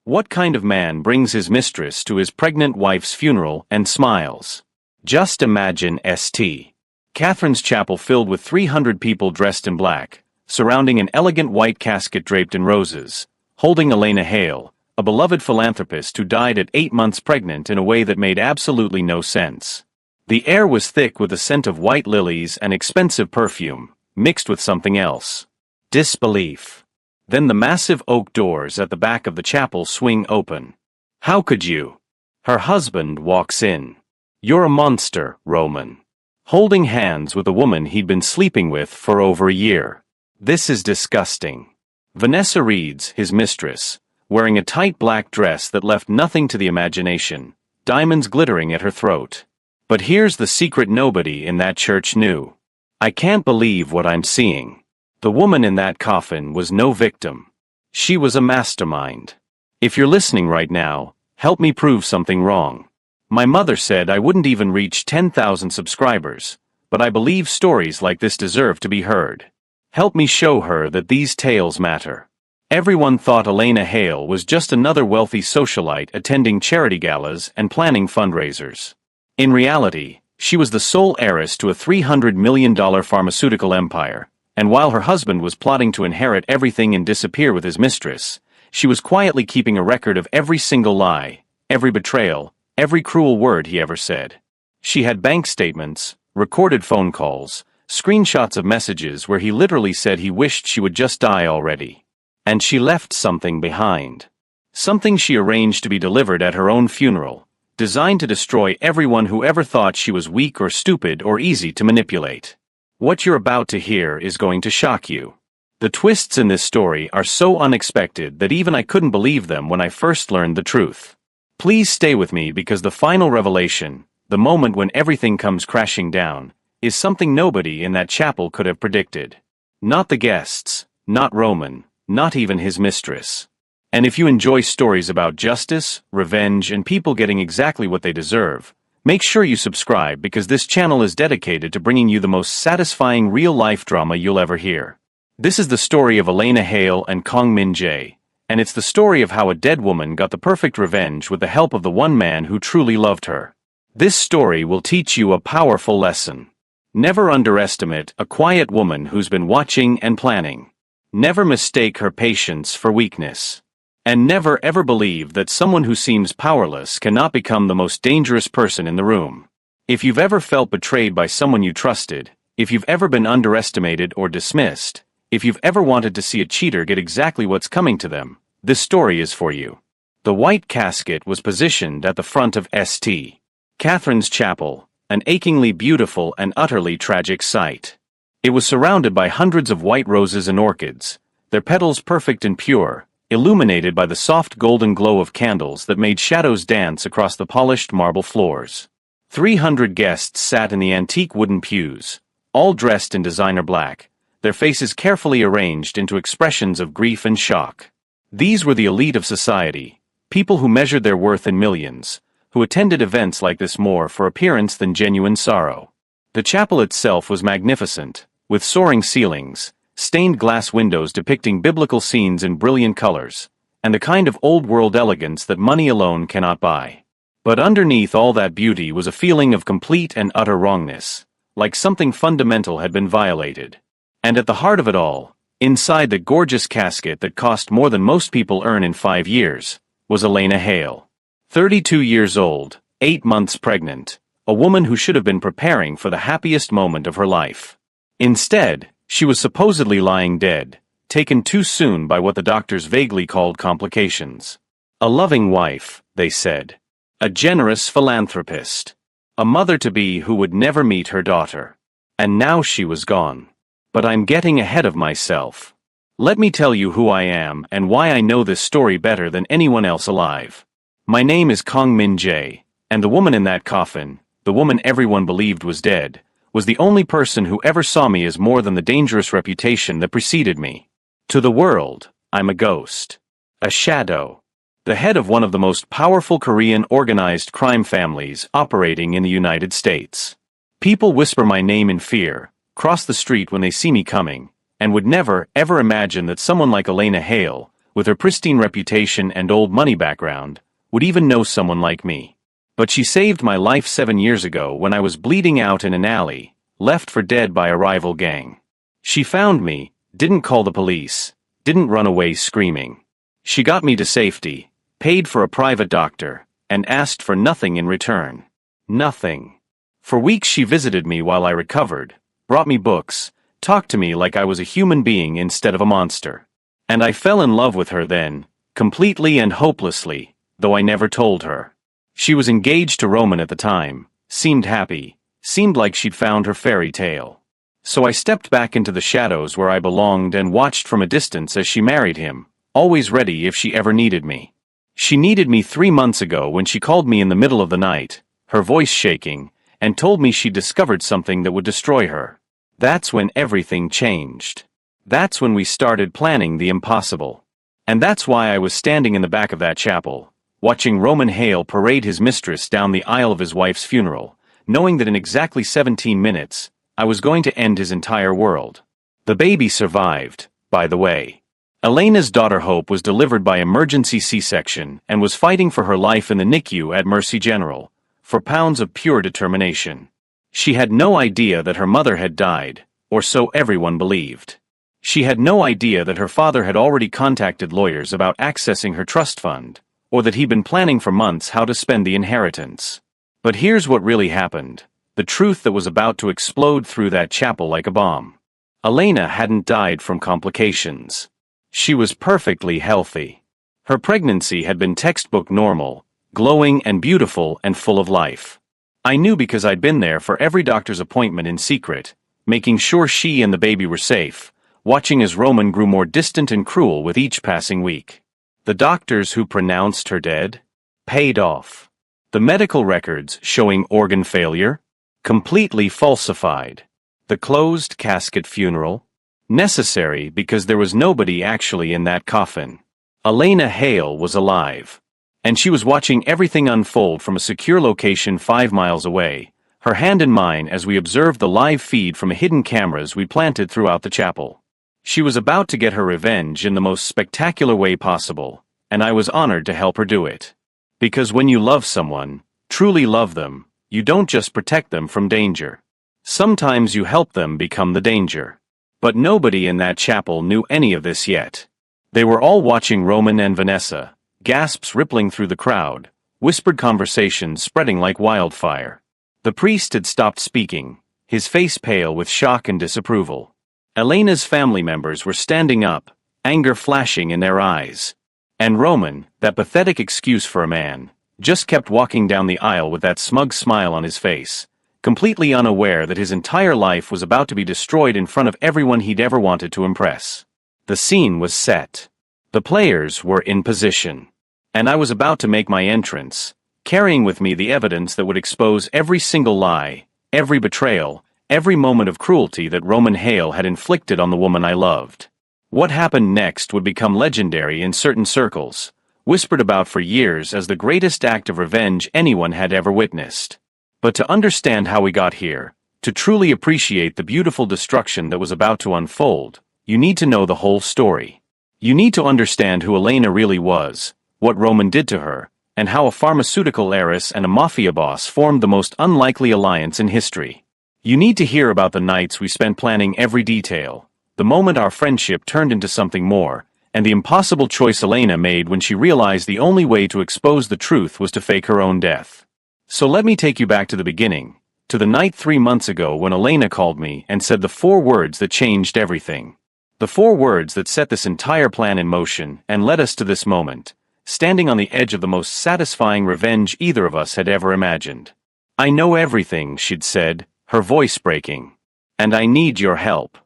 What kind of man brings his mistress to his pregnant wife's funeral and smiles? Just imagine St. Catherine's Chapel filled with 300 people dressed in black, surrounding an elegant white casket draped in roses, holding Elena Hale, a beloved philanthropist who died at 8 months pregnant in a way that made absolutely no sense. The air was thick with the scent of white lilies and expensive perfume, mixed with something else. Disbelief. Then the massive oak doors at the back of the chapel swing open. How could you? Her husband walks in. You're a monster, Roman. Holding hands with a woman he'd been sleeping with for over a year. This is disgusting. Vanessa reads, his mistress, wearing a tight black dress that left nothing to the imagination, diamonds glittering at her throat. But here's the secret nobody in that church knew. I can't believe what I'm seeing. The woman in that coffin was no victim. She was a mastermind. If you're listening right now, help me prove something wrong. My mother said I wouldn't even reach 10,000 subscribers, but I believe stories like this deserve to be heard. Help me show her that these tales matter. Everyone thought Elena Hale was just another wealthy socialite attending charity galas and planning fundraisers. In reality, she was the sole heiress to a $300 million pharmaceutical empire, and while her husband was plotting to inherit everything and disappear with his mistress, she was quietly keeping a record of every single lie, every betrayal, every cruel word he ever said. She had bank statements, recorded phone calls, screenshots of messages where he literally said he wished she would just die already. And she left something behind. Something she arranged to be delivered at her own funeral, designed to destroy everyone who ever thought she was weak or stupid or easy to manipulate. What you're about to hear is going to shock you. The twists in this story are so unexpected that even I couldn't believe them when I first learned the truth. Please stay with me because the final revelation, the moment when everything comes crashing down, is something nobody in that chapel could have predicted. Not the guests, not Roman, not even his mistress. And if you enjoy stories about justice, revenge, and people getting exactly what they deserve, make sure you subscribe because this channel is dedicated to bringing you the most satisfying real-life drama you'll ever hear. This is the story of Elena Hale and Kong Min Jae, and it's the story of how a dead woman got the perfect revenge with the help of the one man who truly loved her. This story will teach you a powerful lesson. Never underestimate a quiet woman who's been watching and planning. Never mistake her patience for weakness. And never ever believe that someone who seems powerless cannot become the most dangerous person in the room. If you've ever felt betrayed by someone you trusted, if you've ever been underestimated or dismissed, if you've ever wanted to see a cheater get exactly what's coming to them, this story is for you. The white casket was positioned at the front of St. Catherine's Chapel, an achingly beautiful and utterly tragic sight. It was surrounded by hundreds of white roses and orchids, their petals perfect and pure, illuminated by the soft golden glow of candles that made shadows dance across the polished marble floors. 300 guests sat in the antique wooden pews, all dressed in designer black, their faces carefully arranged into expressions of grief and shock. These were the elite of society, people who measured their worth in millions, who attended events like this more for appearance than genuine sorrow. The chapel itself was magnificent, with soaring ceilings, stained glass windows depicting biblical scenes in brilliant colors, and the kind of old-world elegance that money alone cannot buy. But underneath all that beauty was a feeling of complete and utter wrongness, like something fundamental had been violated. And at the heart of it all, inside the gorgeous casket that cost more than most people earn in 5 years, was Elena Hale. 32 years old, 8 months pregnant, a woman who should have been preparing for the happiest moment of her life. Instead, she was supposedly lying dead, taken too soon by what the doctors vaguely called complications. A loving wife, they said. A generous philanthropist. A mother-to-be who would never meet her daughter. And now she was gone. But I'm getting ahead of myself. Let me tell you who I am and why I know this story better than anyone else alive. My name is Kong Min Jae, and the woman in that coffin, the woman everyone believed was dead, was the only person who ever saw me as more than the dangerous reputation that preceded me. To the world, I'm a ghost. A shadow. The head of one of the most powerful Korean organized crime families operating in the United States. People whisper my name in fear, cross the street when they see me coming, and would never, ever imagine that someone like Elena Hale, with her pristine reputation and old money background, would even know someone like me. But she saved my life 7 years ago when I was bleeding out in an alley, left for dead by a rival gang. She found me, didn't call the police, didn't run away screaming. She got me to safety, paid for a private doctor, and asked for nothing in return. Nothing. For weeks she visited me while I recovered, brought me books, talked to me like I was a human being instead of a monster. And I fell in love with her then, completely and hopelessly, though I never told her. She was engaged to Roman at the time, seemed happy, seemed like she'd found her fairy tale. So I stepped back into the shadows where I belonged and watched from a distance as she married him, always ready if she ever needed me. She needed me 3 months ago when she called me in the middle of the night, her voice shaking, and told me she'd discovered something that would destroy her. That's when everything changed. That's when we started planning the impossible. And that's why I was standing in the back of that chapel, watching Roman Hale parade his mistress down the aisle of his wife's funeral, knowing that in exactly 17 minutes, I was going to end his entire world. The baby survived, by the way. Elena's daughter Hope was delivered by emergency C-section and was fighting for her life in the NICU at Mercy General, for pounds of pure determination. She had no idea that her mother had died, or so everyone believed. She had no idea that her father had already contacted lawyers about accessing her trust fund, or that he'd been planning for months how to spend the inheritance. But here's what really happened, the truth that was about to explode through that chapel like a bomb. Elena hadn't died from complications. She was perfectly healthy. Her pregnancy had been textbook normal, glowing and beautiful and full of life. I knew because I'd been there for every doctor's appointment in secret, making sure she and the baby were safe, watching as Roman grew more distant and cruel with each passing week. The doctors who pronounced her dead paid off. The medical records showing organ failure completely falsified. The closed casket funeral necessary because there was nobody actually in that coffin. Elena Hale was alive. And she was watching everything unfold from a secure location 5 miles away, her hand in mine as we observed the live feed from hidden cameras we planted throughout the chapel. She was about to get her revenge in the most spectacular way possible, and I was honored to help her do it. Because when you love someone, truly love them, you don't just protect them from danger. Sometimes you help them become the danger. But nobody in that chapel knew any of this yet. They were all watching Roman and Vanessa, gasps rippling through the crowd, whispered conversations spreading like wildfire. The priest had stopped speaking, his face pale with shock and disapproval. Elena's family members were standing up, anger flashing in their eyes. And Roman, that pathetic excuse for a man, just kept walking down the aisle with that smug smile on his face, completely unaware that his entire life was about to be destroyed in front of everyone he'd ever wanted to impress. The scene was set. The players were in position. And I was about to make my entrance, carrying with me the evidence that would expose every single lie, every betrayal, every moment of cruelty that Roman Hale had inflicted on the woman I loved. What happened next would become legendary in certain circles, whispered about for years as the greatest act of revenge anyone had ever witnessed. But to understand how we got here, to truly appreciate the beautiful destruction that was about to unfold, you need to know the whole story. You need to understand who Elena really was, what Roman did to her, and how a pharmaceutical heiress and a mafia boss formed the most unlikely alliance in history. You need to hear about the nights we spent planning every detail, the moment our friendship turned into something more, and the impossible choice Elena made when she realized the only way to expose the truth was to fake her own death. So let me take you back to the beginning, to the night 3 months ago when Elena called me and said the 4 words that changed everything. The 4 words that set this entire plan in motion and led us to this moment, standing on the edge of the most satisfying revenge either of us had ever imagined. "I know everything," she'd said, her voice breaking. "And I need your help."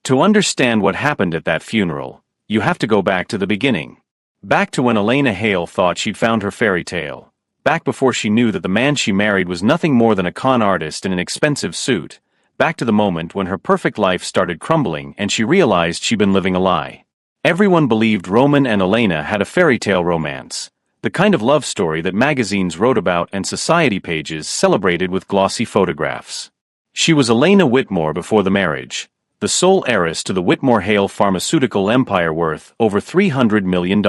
To understand what happened at that funeral, you have to go back to the beginning. Back to when Elena Hale thought she'd found her fairy tale. Back before she knew that the man she married was nothing more than a con artist in an expensive suit. Back to the moment when her perfect life started crumbling and she realized she'd been living a lie. Everyone believed Roman and Elena had a fairy tale romance, the kind of love story that magazines wrote about and society pages celebrated with glossy photographs. She was Elena Whitmore before the marriage, the sole heiress to the Whitmore-Hale pharmaceutical empire worth over $300 million.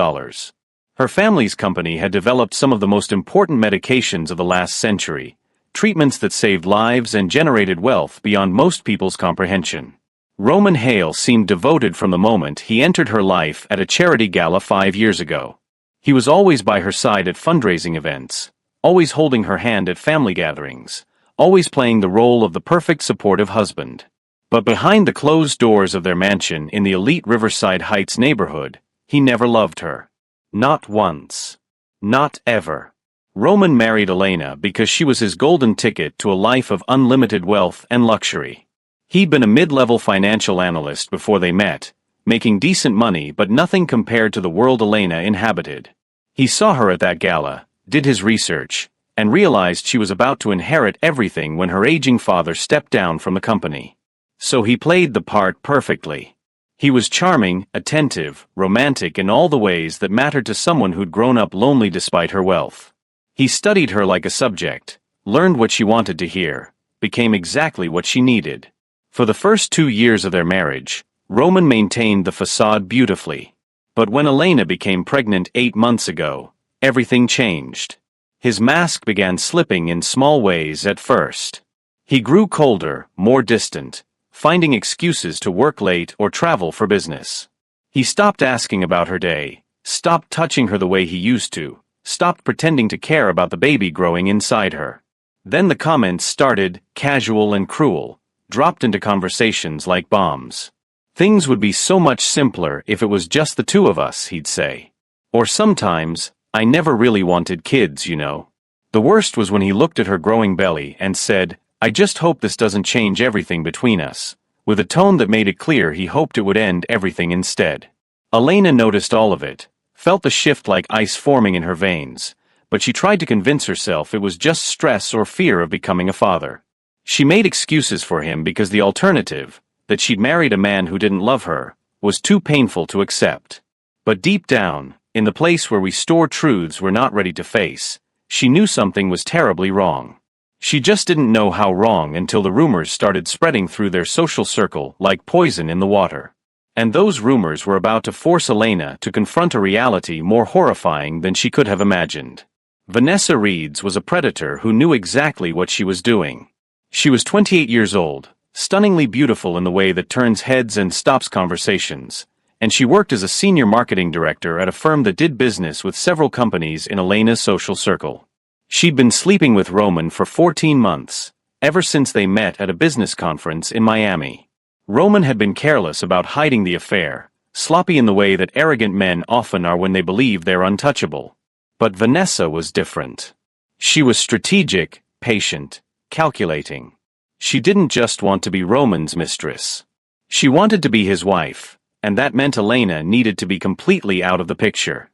Her family's company had developed some of the most important medications of the last century, treatments that saved lives and generated wealth beyond most people's comprehension. Roman Hale seemed devoted from the moment he entered her life at a charity gala 5 years ago. He was always by her side at fundraising events, always holding her hand at family gatherings, always playing the role of the perfect supportive husband. But behind the closed doors of their mansion in the elite Riverside Heights neighborhood, he never loved her. Not once. Not ever. Roman married Elena because she was his golden ticket to a life of unlimited wealth and luxury. He'd been a mid-level financial analyst before they met, making decent money but nothing compared to the world Elena inhabited. He saw her at that gala, did his research, and realized she was about to inherit everything when her aging father stepped down from the company. So he played the part perfectly. He was charming, attentive, romantic in all the ways that mattered to someone who'd grown up lonely despite her wealth. He studied her like a subject, learned what she wanted to hear, became exactly what she needed. For the first 2 years of their marriage, Roman maintained the facade beautifully. But when Elena became pregnant 8 months ago, everything changed. His mask began slipping in small ways at first. He grew colder, more distant, finding excuses to work late or travel for business. He stopped asking about her day, stopped touching her the way he used to, stopped pretending to care about the baby growing inside her. Then the comments started, casual and cruel, dropped into conversations like bombs. Things would be so much simpler if it was just the two of us, he'd say. Or sometimes, I never really wanted kids, you know. The worst was when he looked at her growing belly and said, I just hope this doesn't change everything between us, with a tone that made it clear he hoped it would end everything instead. Elena noticed all of it, felt the shift like ice forming in her veins, but she tried to convince herself it was just stress or fear of becoming a father. She made excuses for him because the alternative, that she'd married a man who didn't love her, was too painful to accept. But deep down, in the place where we store truths we're not ready to face, she knew something was terribly wrong. She just didn't know how wrong until the rumors started spreading through their social circle like poison in the water. And those rumors were about to force Elena to confront a reality more horrifying than she could have imagined. Vanessa Reeds was a predator who knew exactly what she was doing. She was 28 years old, stunningly beautiful in the way that turns heads and stops conversations, and she worked as a senior marketing director at a firm that did business with several companies in Elena's social circle. She'd been sleeping with Roman for 14 months, ever since they met at a business conference in Miami. Roman had been careless about hiding the affair, sloppy in the way that arrogant men often are when they believe they're untouchable. But Vanessa was different. She was strategic, patient, calculating. She didn't just want to be Roman's mistress. She wanted to be his wife, and that meant Elena needed to be completely out of the picture.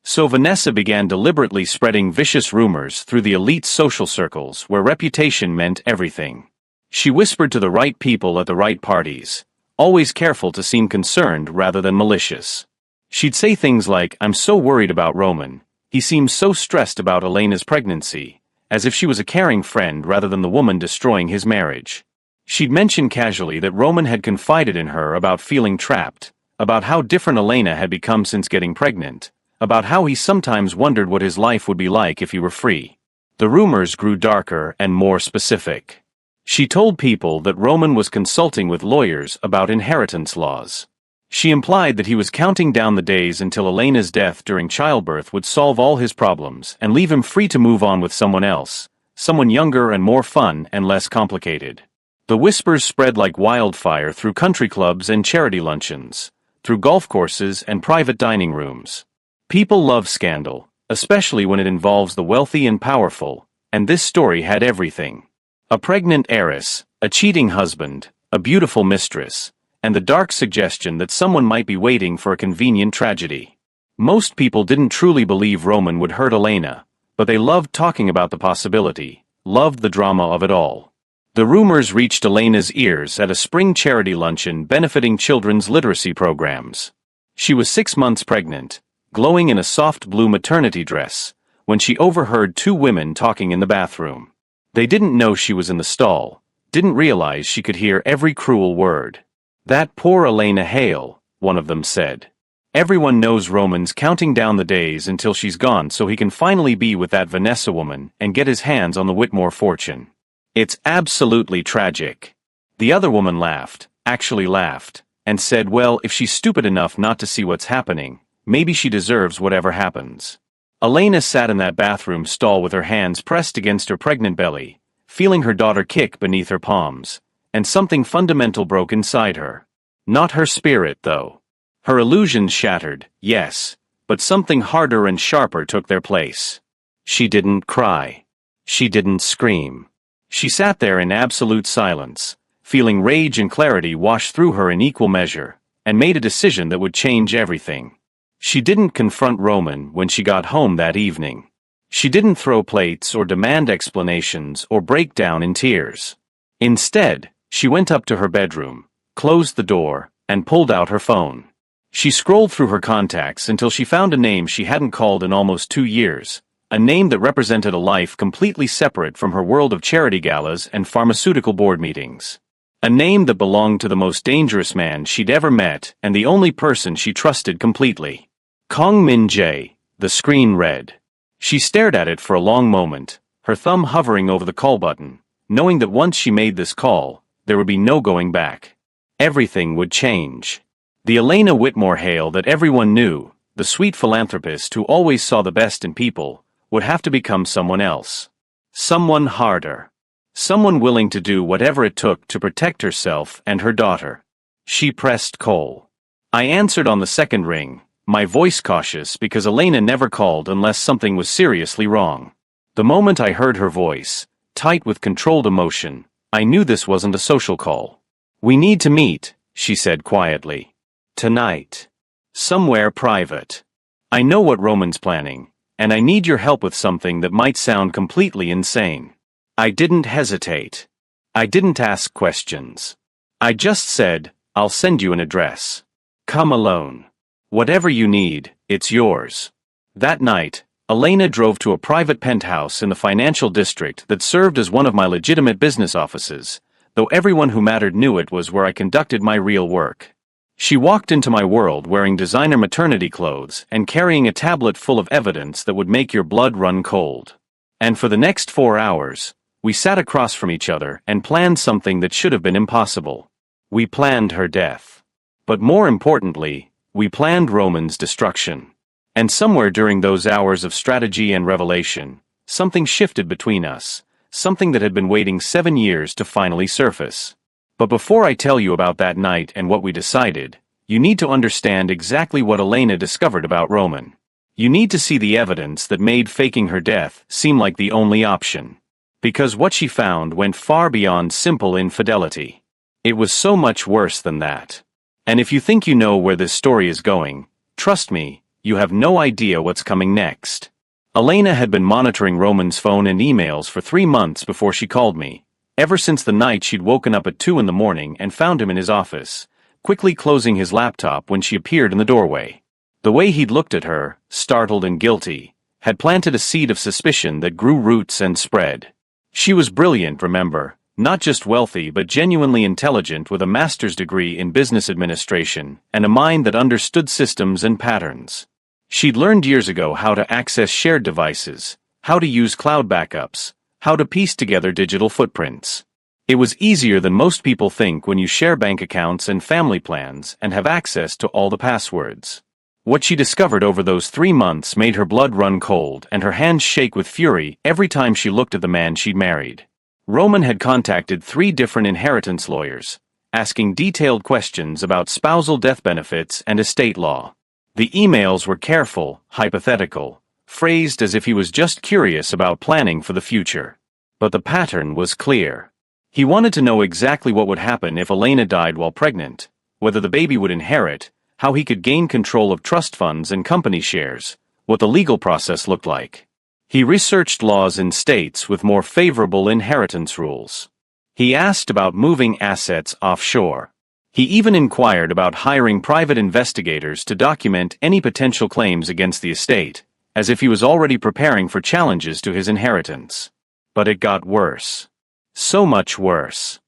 So Vanessa began deliberately spreading vicious rumors through the elite social circles where reputation meant everything. She whispered to the right people at the right parties, always careful to seem concerned rather than malicious. She'd say things like, I'm so worried about Roman, he seems so stressed about Elena's pregnancy, as if she was a caring friend rather than the woman destroying his marriage. She'd mention casually that Roman had confided in her about feeling trapped, about how different Elena had become since getting pregnant, about how he sometimes wondered what his life would be like if he were free. The rumors grew darker and more specific. She told people that Roman was consulting with lawyers about inheritance laws. She implied that he was counting down the days until Elena's death during childbirth would solve all his problems and leave him free to move on with someone else, someone younger and more fun and less complicated. The whispers spread like wildfire through country clubs and charity luncheons, through golf courses and private dining rooms. People love scandal, especially when it involves the wealthy and powerful, and this story had everything. A pregnant heiress, a cheating husband, a beautiful mistress, and the dark suggestion that someone might be waiting for a convenient tragedy. Most people didn't truly believe Roman would hurt Elena, but they loved talking about the possibility, loved the drama of it all. The rumors reached Elena's ears at a spring charity luncheon benefiting children's literacy programs. She was 6 months pregnant, glowing in a soft blue maternity dress, when she overheard 2 women talking in the bathroom. They didn't know she was in the stall, didn't realize she could hear every cruel word. That poor Elena Hale, one of them said. Everyone knows Roman's counting down the days until she's gone so he can finally be with that Vanessa woman and get his hands on the Whitmore fortune. It's absolutely tragic. The other woman laughed, actually laughed, and said, well, if she's stupid enough not to see what's happening, maybe she deserves whatever happens. Elena sat in that bathroom stall with her hands pressed against her pregnant belly, feeling her daughter kick beneath her palms, and something fundamental broke inside her. Not her spirit, though. Her illusions shattered, yes, but something harder and sharper took their place. She didn't cry. She didn't scream. She sat there in absolute silence, feeling rage and clarity wash through her in equal measure, and made a decision that would change everything. She didn't confront Roman when she got home that evening. She didn't throw plates or demand explanations or break down in tears. Instead, she went up to her bedroom, closed the door, and pulled out her phone. She scrolled through her contacts until she found a name she hadn't called in almost 2 years, a name that represented a life completely separate from her world of charity galas and pharmaceutical board meetings. A name that belonged to the most dangerous man she'd ever met and the only person she trusted completely. Kong Min Jae, the screen read. She stared at it for a long moment, her thumb hovering over the call button, knowing that once she made this call, there would be no going back. Everything would change. The Elena Whitmore Hale that everyone knew, the sweet philanthropist who always saw the best in people, would have to become someone else. Someone harder. Someone willing to do whatever it took to protect herself and her daughter. She pressed call. I answered on the second ring, my voice cautious because Elena never called unless something was seriously wrong. The moment I heard her voice, tight with controlled emotion, I knew this wasn't a social call. We need to meet, she said quietly. Tonight. Somewhere private. I know what Roman's planning, and I need your help with something that might sound completely insane. I didn't hesitate. I didn't ask questions. I just said, I'll send you an address. Come alone. Whatever you need, it's yours. That night, Elena drove to a private penthouse in the financial district that served as one of my legitimate business offices, though everyone who mattered knew it was where I conducted my real work. She walked into my world wearing designer maternity clothes and carrying a tablet full of evidence that would make your blood run cold. And for the next 4 hours, we sat across from each other and planned something that should have been impossible. We planned her death. But more importantly, we planned Roman's destruction. And somewhere during those hours of strategy and revelation, something shifted between us, something that had been waiting 7 years to finally surface. But before I tell you about that night and what we decided, you need to understand exactly what Elena discovered about Roman. You need to see the evidence that made faking her death seem like the only option. Because what she found went far beyond simple infidelity. It was so much worse than that. And if you think you know where this story is going, trust me, you have no idea what's coming next. Elena had been monitoring Roman's phone and emails for 3 months before she called me, ever since the night she'd woken up at 2 in the morning and found him in his office, quickly closing his laptop when she appeared in the doorway. The way he'd looked at her, startled and guilty, had planted a seed of suspicion that grew roots and spread. She was brilliant, remember, not just wealthy but genuinely intelligent with a master's degree in business administration and a mind that understood systems and patterns. She'd learned years ago how to access shared devices, how to use cloud backups, how to piece together digital footprints. It was easier than most people think when you share bank accounts and family plans and have access to all the passwords. What she discovered over those 3 months made her blood run cold and her hands shake with fury every time she looked at the man she'd married. Roman had contacted 3 different inheritance lawyers, asking detailed questions about spousal death benefits and estate law. The emails were careful, hypothetical, phrased as if he was just curious about planning for the future. But the pattern was clear. He wanted to know exactly what would happen if Elena died while pregnant, whether the baby would inherit, how he could gain control of trust funds and company shares, what the legal process looked like. He researched laws in states with more favorable inheritance rules. He asked about moving assets offshore. He even inquired about hiring private investigators to document any potential claims against the estate, as if he was already preparing for challenges to his inheritance. But it got worse. So much worse.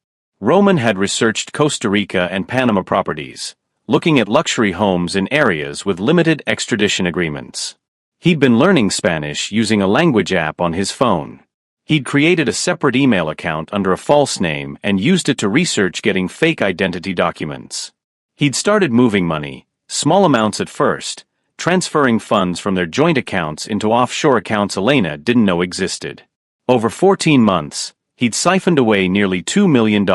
Roman had researched Costa Rica and Panama properties, looking at luxury homes in areas with limited extradition agreements. He'd been learning Spanish using a language app on his phone. He'd created a separate email account under a false name and used it to research getting fake identity documents. He'd started moving money, small amounts at first, transferring funds from their joint accounts into offshore accounts Elena didn't know existed. Over 14 months, he'd siphoned away nearly $2 million,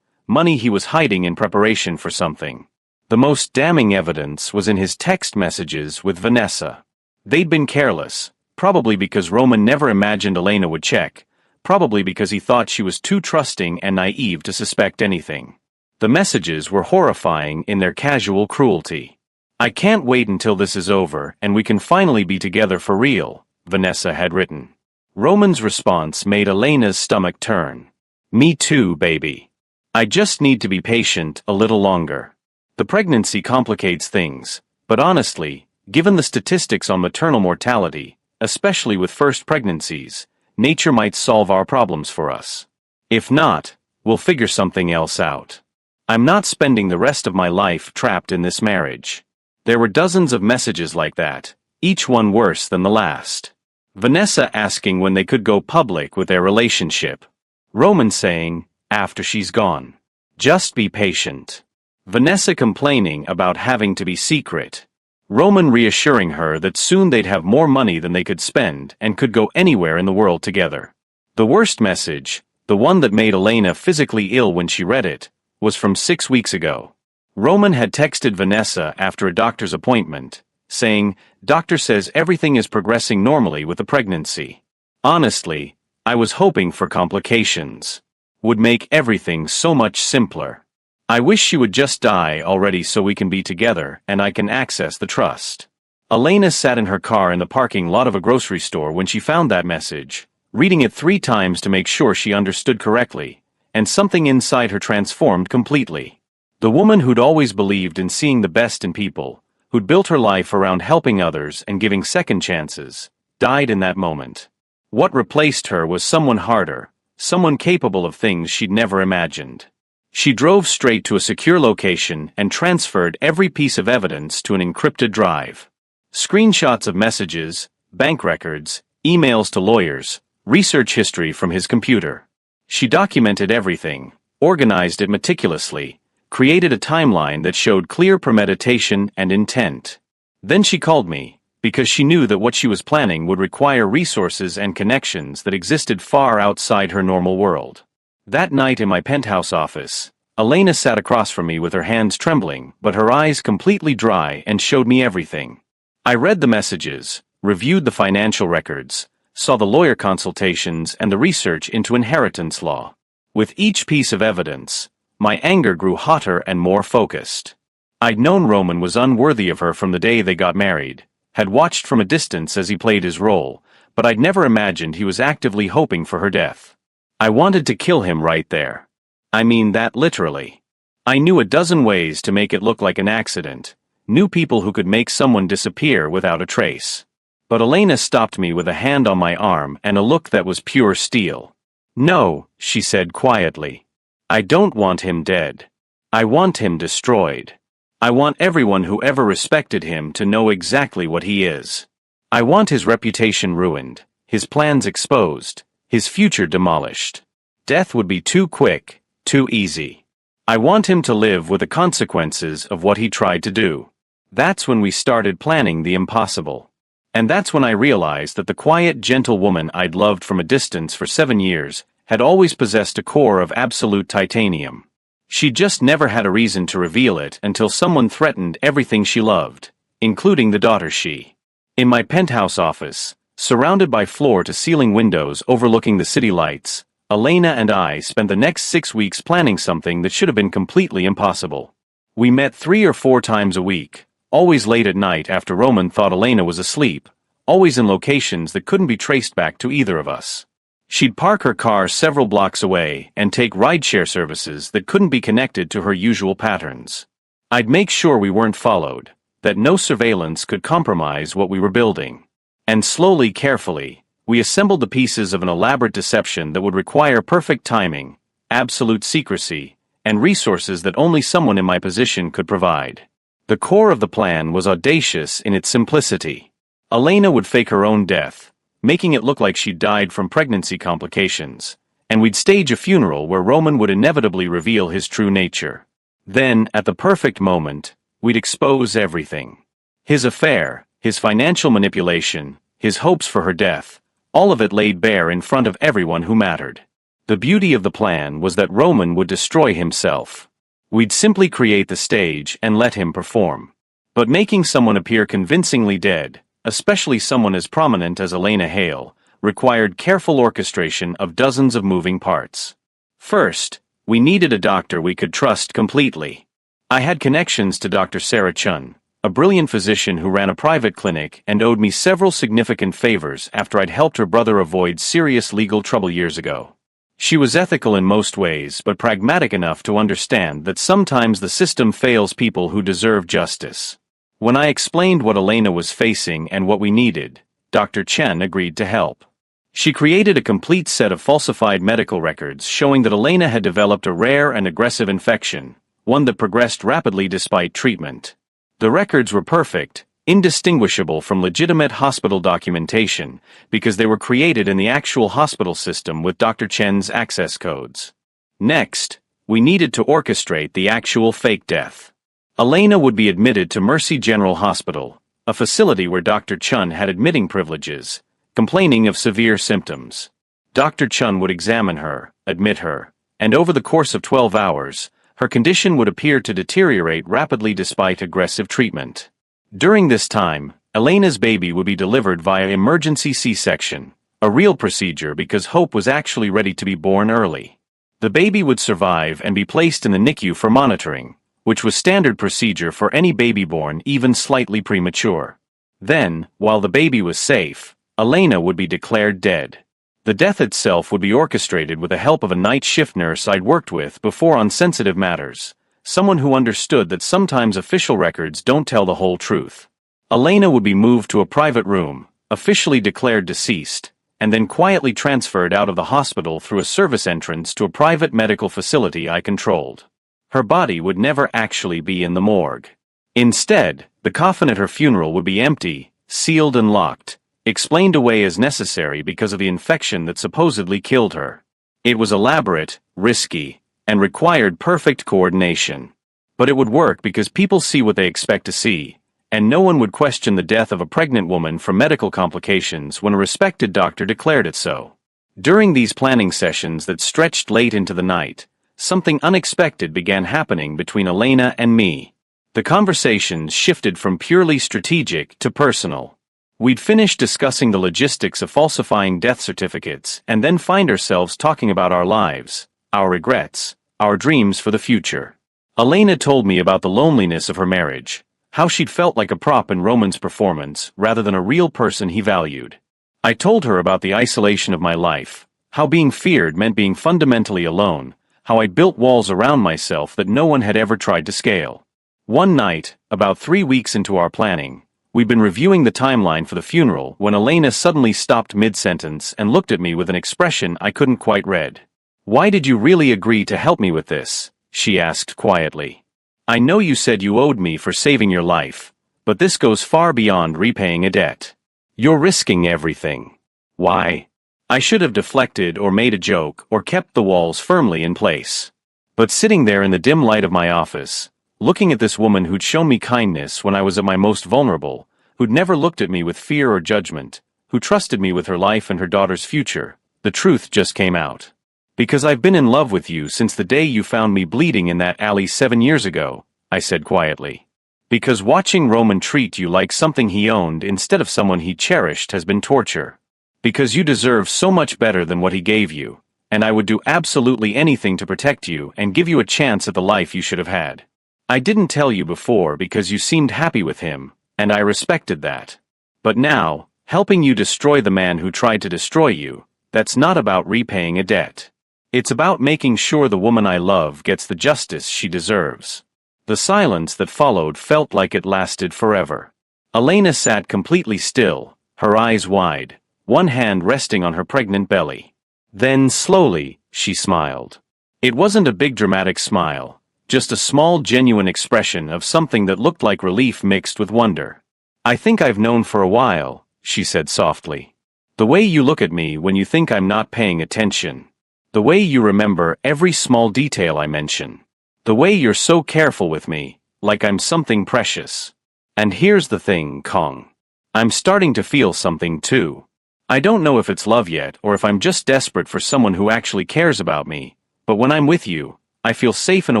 money he was hiding in preparation for something. The most damning evidence was in his text messages with Vanessa. They'd been careless, probably because Roman never imagined Elena would check, probably because he thought she was too trusting and naive to suspect anything. The messages were horrifying in their casual cruelty. "I can't wait until this is over and we can finally be together for real," Vanessa had written. Roman's response made Elena's stomach turn. "Me too, baby. I just need to be patient a little longer." The pregnancy complicates things, but honestly, given the statistics on maternal mortality, especially with first pregnancies, nature might solve our problems for us. If not, we'll figure something else out. I'm not spending the rest of my life trapped in this marriage. There were dozens of messages like that, each one worse than the last. Vanessa asking when they could go public with their relationship. Roman saying, "After she's gone. Just be patient." Vanessa complaining about having to be secret. Roman reassuring her that soon they'd have more money than they could spend and could go anywhere in the world together. The worst message, the one that made Elena physically ill when she read it, was from 6 weeks ago. Roman had texted Vanessa after a doctor's appointment, saying, "Doctor says everything is progressing normally with the pregnancy. Honestly, I was hoping for complications. Would make everything so much simpler. I wish she would just die already so we can be together and I can access the trust." Elena sat in her car in the parking lot of a grocery store when she found that message, reading it 3 times to make sure she understood correctly, and something inside her transformed completely. The woman who'd always believed in seeing the best in people, who'd built her life around helping others and giving second chances, died in that moment. What replaced her was someone harder, someone capable of things she'd never imagined. She drove straight to a secure location and transferred every piece of evidence to an encrypted drive. Screenshots of messages, bank records, emails to lawyers, research history from his computer. She documented everything, organized it meticulously, created a timeline that showed clear premeditation and intent. Then she called me, because she knew that what she was planning would require resources and connections that existed far outside her normal world. That night in my penthouse office, Elena sat across from me with her hands trembling but her eyes completely dry and showed me everything. I read the messages, reviewed the financial records, saw the lawyer consultations and the research into inheritance law. With each piece of evidence, my anger grew hotter and more focused. I'd known Roman was unworthy of her from the day they got married, had watched from a distance as he played his role, but I'd never imagined he was actively hoping for her death. I wanted to kill him right there. I mean that literally. I knew a dozen ways to make it look like an accident, knew people who could make someone disappear without a trace. But Elena stopped me with a hand on my arm and a look that was pure steel. "No," she said quietly. "I don't want him dead. I want him destroyed. I want everyone who ever respected him to know exactly what he is. I want his reputation ruined, his plans exposed, his future demolished. Death would be too quick, too easy. I want him to live with the consequences of what he tried to do." That's when we started planning the impossible. And that's when I realized that the quiet, gentle woman I'd loved from a distance for 7 years had always possessed a core of absolute titanium. She'd just never had a reason to reveal it until someone threatened everything she loved, including the daughter she. In my penthouse office, surrounded by floor-to-ceiling windows overlooking the city lights, Elena and I spent the next 6 weeks planning something that should have been completely impossible. We met 3 or 4 times a week, always late at night after Roman thought Elena was asleep, always in locations that couldn't be traced back to either of us. She'd park her car several blocks away and take rideshare services that couldn't be connected to her usual patterns. I'd make sure we weren't followed, that no surveillance could compromise what we were building. And slowly, carefully, we assembled the pieces of an elaborate deception that would require perfect timing, absolute secrecy, and resources that only someone in my position could provide. The core of the plan was audacious in its simplicity. Elena would fake her own death, making it look like she'd died from pregnancy complications, and we'd stage a funeral where Roman would inevitably reveal his true nature. Then, at the perfect moment, we'd expose everything. His affair, his financial manipulation, his hopes for her death, all of it laid bare in front of everyone who mattered. The beauty of the plan was that Roman would destroy himself. We'd simply create the stage and let him perform. But making someone appear convincingly dead, especially someone as prominent as Elena Hale, required careful orchestration of dozens of moving parts. First, we needed a doctor we could trust completely. I had connections to Dr. Sarah Chun, a brilliant physician who ran a private clinic and owed me several significant favors after I'd helped her brother avoid serious legal trouble years ago. She was ethical in most ways but pragmatic enough to understand that sometimes the system fails people who deserve justice. When I explained what Elena was facing and what we needed, Dr. Chen agreed to help. She created a complete set of falsified medical records showing that Elena had developed a rare and aggressive infection, one that progressed rapidly despite treatment. The records were perfect, indistinguishable from legitimate hospital documentation, because they were created in the actual hospital system with Dr. Chen's access codes. Next, we needed to orchestrate the actual fake death. Elena would be admitted to Mercy General Hospital, a facility where Dr. Chun had admitting privileges, complaining of severe symptoms. Dr. Chun would examine her, admit her, and over the course of 12 hours, her condition would appear to deteriorate rapidly despite aggressive treatment. During this time, Elena's baby would be delivered via emergency C-section, a real procedure because Hope was actually ready to be born early. The baby would survive and be placed in the NICU for monitoring, which was standard procedure for any baby born even slightly premature. Then, while the baby was safe, Elena would be declared dead. The death itself would be orchestrated with the help of a night shift nurse I'd worked with before on sensitive matters, someone who understood that sometimes official records don't tell the whole truth. Elena would be moved to a private room, officially declared deceased, and then quietly transferred out of the hospital through a service entrance to a private medical facility I controlled. Her body would never actually be in the morgue. Instead, the coffin at her funeral would be empty, sealed and locked, explained away as necessary because of the infection that supposedly killed her. It was elaborate, risky, and required perfect coordination. But it would work because people see what they expect to see, and no one would question the death of a pregnant woman from medical complications when a respected doctor declared it so. During these planning sessions that stretched late into the night, something unexpected began happening between Elena and me. The conversations shifted from purely strategic to personal. We'd finish discussing the logistics of falsifying death certificates and then find ourselves talking about our lives, our regrets, our dreams for the future. Elena told me about the loneliness of her marriage, how she'd felt like a prop in Roman's performance rather than a real person he valued. I told her about the isolation of my life, how being feared meant being fundamentally alone, how I'd built walls around myself that no one had ever tried to scale. One night, about 3 weeks into our planning, we'd been reviewing the timeline for the funeral when Elena suddenly stopped mid-sentence and looked at me with an expression I couldn't quite read. "Why did you really agree to help me with this?" she asked quietly. "I know you said you owed me for saving your life, but this goes far beyond repaying a debt. You're risking everything. Why?" I should have deflected or made a joke or kept the walls firmly in place. But sitting there in the dim light of my office, looking at this woman who'd shown me kindness when I was at my most vulnerable, who'd never looked at me with fear or judgment, who trusted me with her life and her daughter's future, the truth just came out. "Because I've been in love with you since the day you found me bleeding in that alley 7 years ago," I said quietly. "Because watching Roman treat you like something he owned instead of someone he cherished has been torture. Because you deserve so much better than what he gave you, and I would do absolutely anything to protect you and give you a chance at the life you should have had. I didn't tell you before because you seemed happy with him, and I respected that. But now, helping you destroy the man who tried to destroy you, that's not about repaying a debt. It's about making sure the woman I love gets the justice she deserves." The silence that followed felt like it lasted forever. Elena sat completely still, her eyes wide, one hand resting on her pregnant belly. Then, slowly, she smiled. It wasn't a big dramatic smile, just a small genuine expression of something that looked like relief mixed with wonder. "I think I've known for a while," she said softly. "The way you look at me when you think I'm not paying attention. The way you remember every small detail I mention. The way you're so careful with me, like I'm something precious. And here's the thing, Kong. I'm starting to feel something too. I don't know if it's love yet or if I'm just desperate for someone who actually cares about me, but when I'm with you, I feel safe in a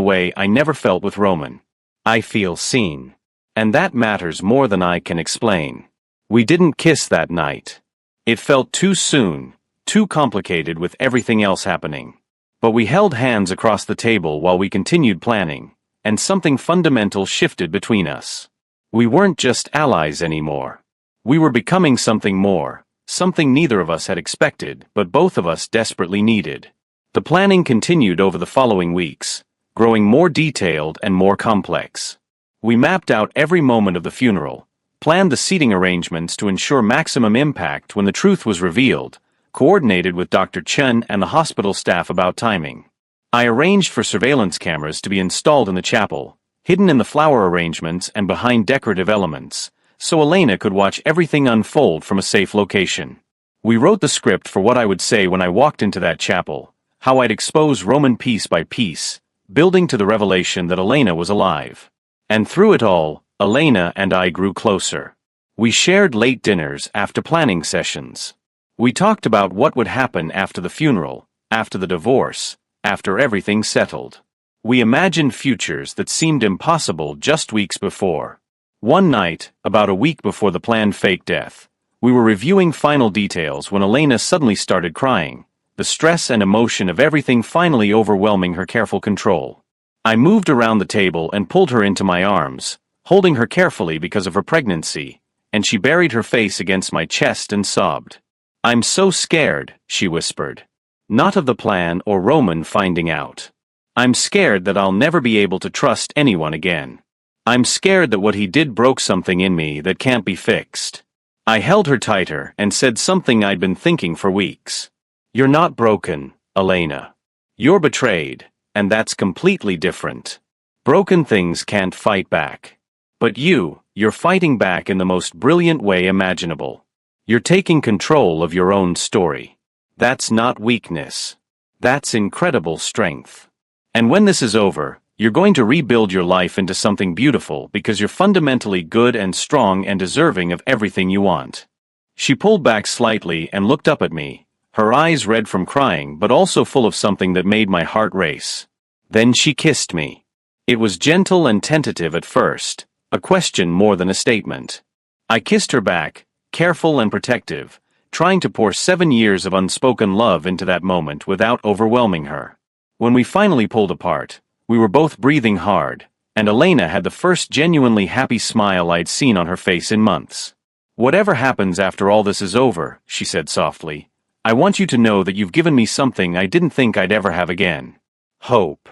way I never felt with Roman. I feel seen. And that matters more than I can explain." We didn't kiss that night. It felt too soon, too complicated with everything else happening. But we held hands across the table while we continued planning, and something fundamental shifted between us. We weren't just allies anymore. We were becoming something more, something neither of us had expected, but both of us desperately needed. The planning continued over the following weeks, growing more detailed and more complex. We mapped out every moment of the funeral, planned the seating arrangements to ensure maximum impact when the truth was revealed, coordinated with Dr. Chen and the hospital staff about timing. I arranged for surveillance cameras to be installed in the chapel, hidden in the flower arrangements and behind decorative elements, so Elena could watch everything unfold from a safe location. We wrote the script for what I would say when I walked into that chapel, how I'd expose Roman piece by piece, building to the revelation that Elena was alive. And through it all, Elena and I grew closer. We shared late dinners after planning sessions. We talked about what would happen after the funeral, after the divorce, after everything settled. We imagined futures that seemed impossible just weeks before. One night, about a week before the planned fake death, we were reviewing final details when Elena suddenly started crying, the stress and emotion of everything finally overwhelming her careful control. I moved around the table and pulled her into my arms, holding her carefully because of her pregnancy, and she buried her face against my chest and sobbed. "I'm so scared," she whispered. "Not of the plan or Roman finding out. I'm scared that I'll never be able to trust anyone again. I'm scared that what he did broke something in me that can't be fixed." I held her tighter and said something I'd been thinking for weeks. "You're not broken, Elena. You're betrayed, and that's completely different. Broken things can't fight back. But you're fighting back in the most brilliant way imaginable. You're taking control of your own story. That's not weakness. That's incredible strength. And when this is over, you're going to rebuild your life into something beautiful because you're fundamentally good and strong and deserving of everything you want." She pulled back slightly and looked up at me, her eyes red from crying but also full of something that made my heart race. Then she kissed me. It was gentle and tentative at first, a question more than a statement. I kissed her back, careful and protective, trying to pour 7 years of unspoken love into that moment without overwhelming her. When we finally pulled apart, we were both breathing hard, and Elena had the first genuinely happy smile I'd seen on her face in months. "Whatever happens after all this is over," she said softly, "I want you to know that you've given me something I didn't think I'd ever have again. Hope.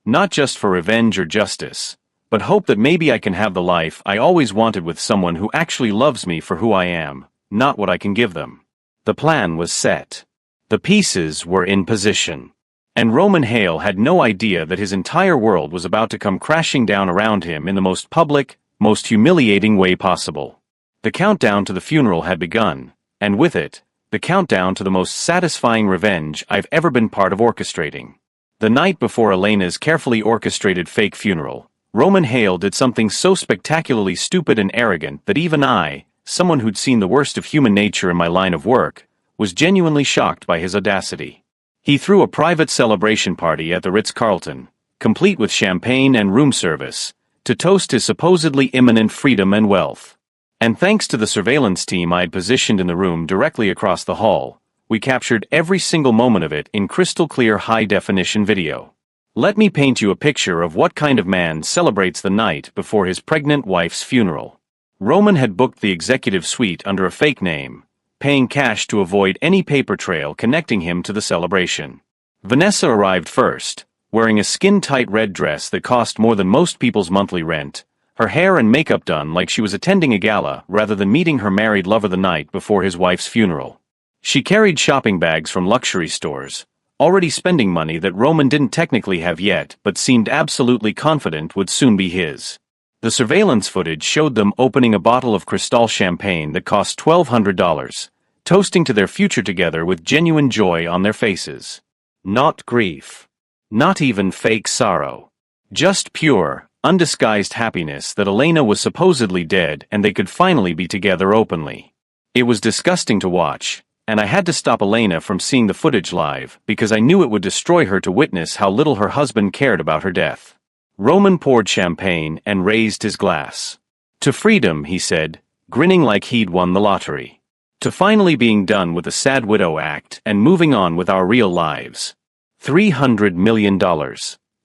Not just for revenge or justice, but hope that maybe I can have the life I always wanted with someone who actually loves me for who I am, not what I can give them." The plan was set. The pieces were in position. And Roman Hale had no idea that his entire world was about to come crashing down around him in the most public, most humiliating way possible. The countdown to the funeral had begun, and with it, the countdown to the most satisfying revenge I've ever been part of orchestrating. The night before Elena's carefully orchestrated fake funeral, Roman Hale did something so spectacularly stupid and arrogant that even I, someone who'd seen the worst of human nature in my line of work, was genuinely shocked by his audacity. He threw a private celebration party at the Ritz-Carlton, complete with champagne and room service, to toast his supposedly imminent freedom and wealth. And thanks to the surveillance team I'd positioned in the room directly across the hall, we captured every single moment of it in crystal-clear high-definition video. Let me paint you a picture of what kind of man celebrates the night before his pregnant wife's funeral. Roman had booked the executive suite under a fake name, paying cash to avoid any paper trail connecting him to the celebration. Vanessa arrived first, wearing a skin-tight red dress that cost more than most people's monthly rent, her hair and makeup done like she was attending a gala rather than meeting her married lover the night before his wife's funeral. She carried shopping bags from luxury stores, already spending money that Roman didn't technically have yet but seemed absolutely confident would soon be his. The surveillance footage showed them opening a bottle of Cristal champagne that cost $1,200, toasting to their future together with genuine joy on their faces. Not grief. Not even fake sorrow. Just pure, undisguised happiness that Elena was supposedly dead and they could finally be together openly. It was disgusting to watch, and I had to stop Elena from seeing the footage live because I knew it would destroy her to witness how little her husband cared about her death. Roman poured champagne and raised his glass. To freedom, he said, grinning like he'd won the lottery. To finally being done with the sad widow act and moving on with our real lives. $300 million,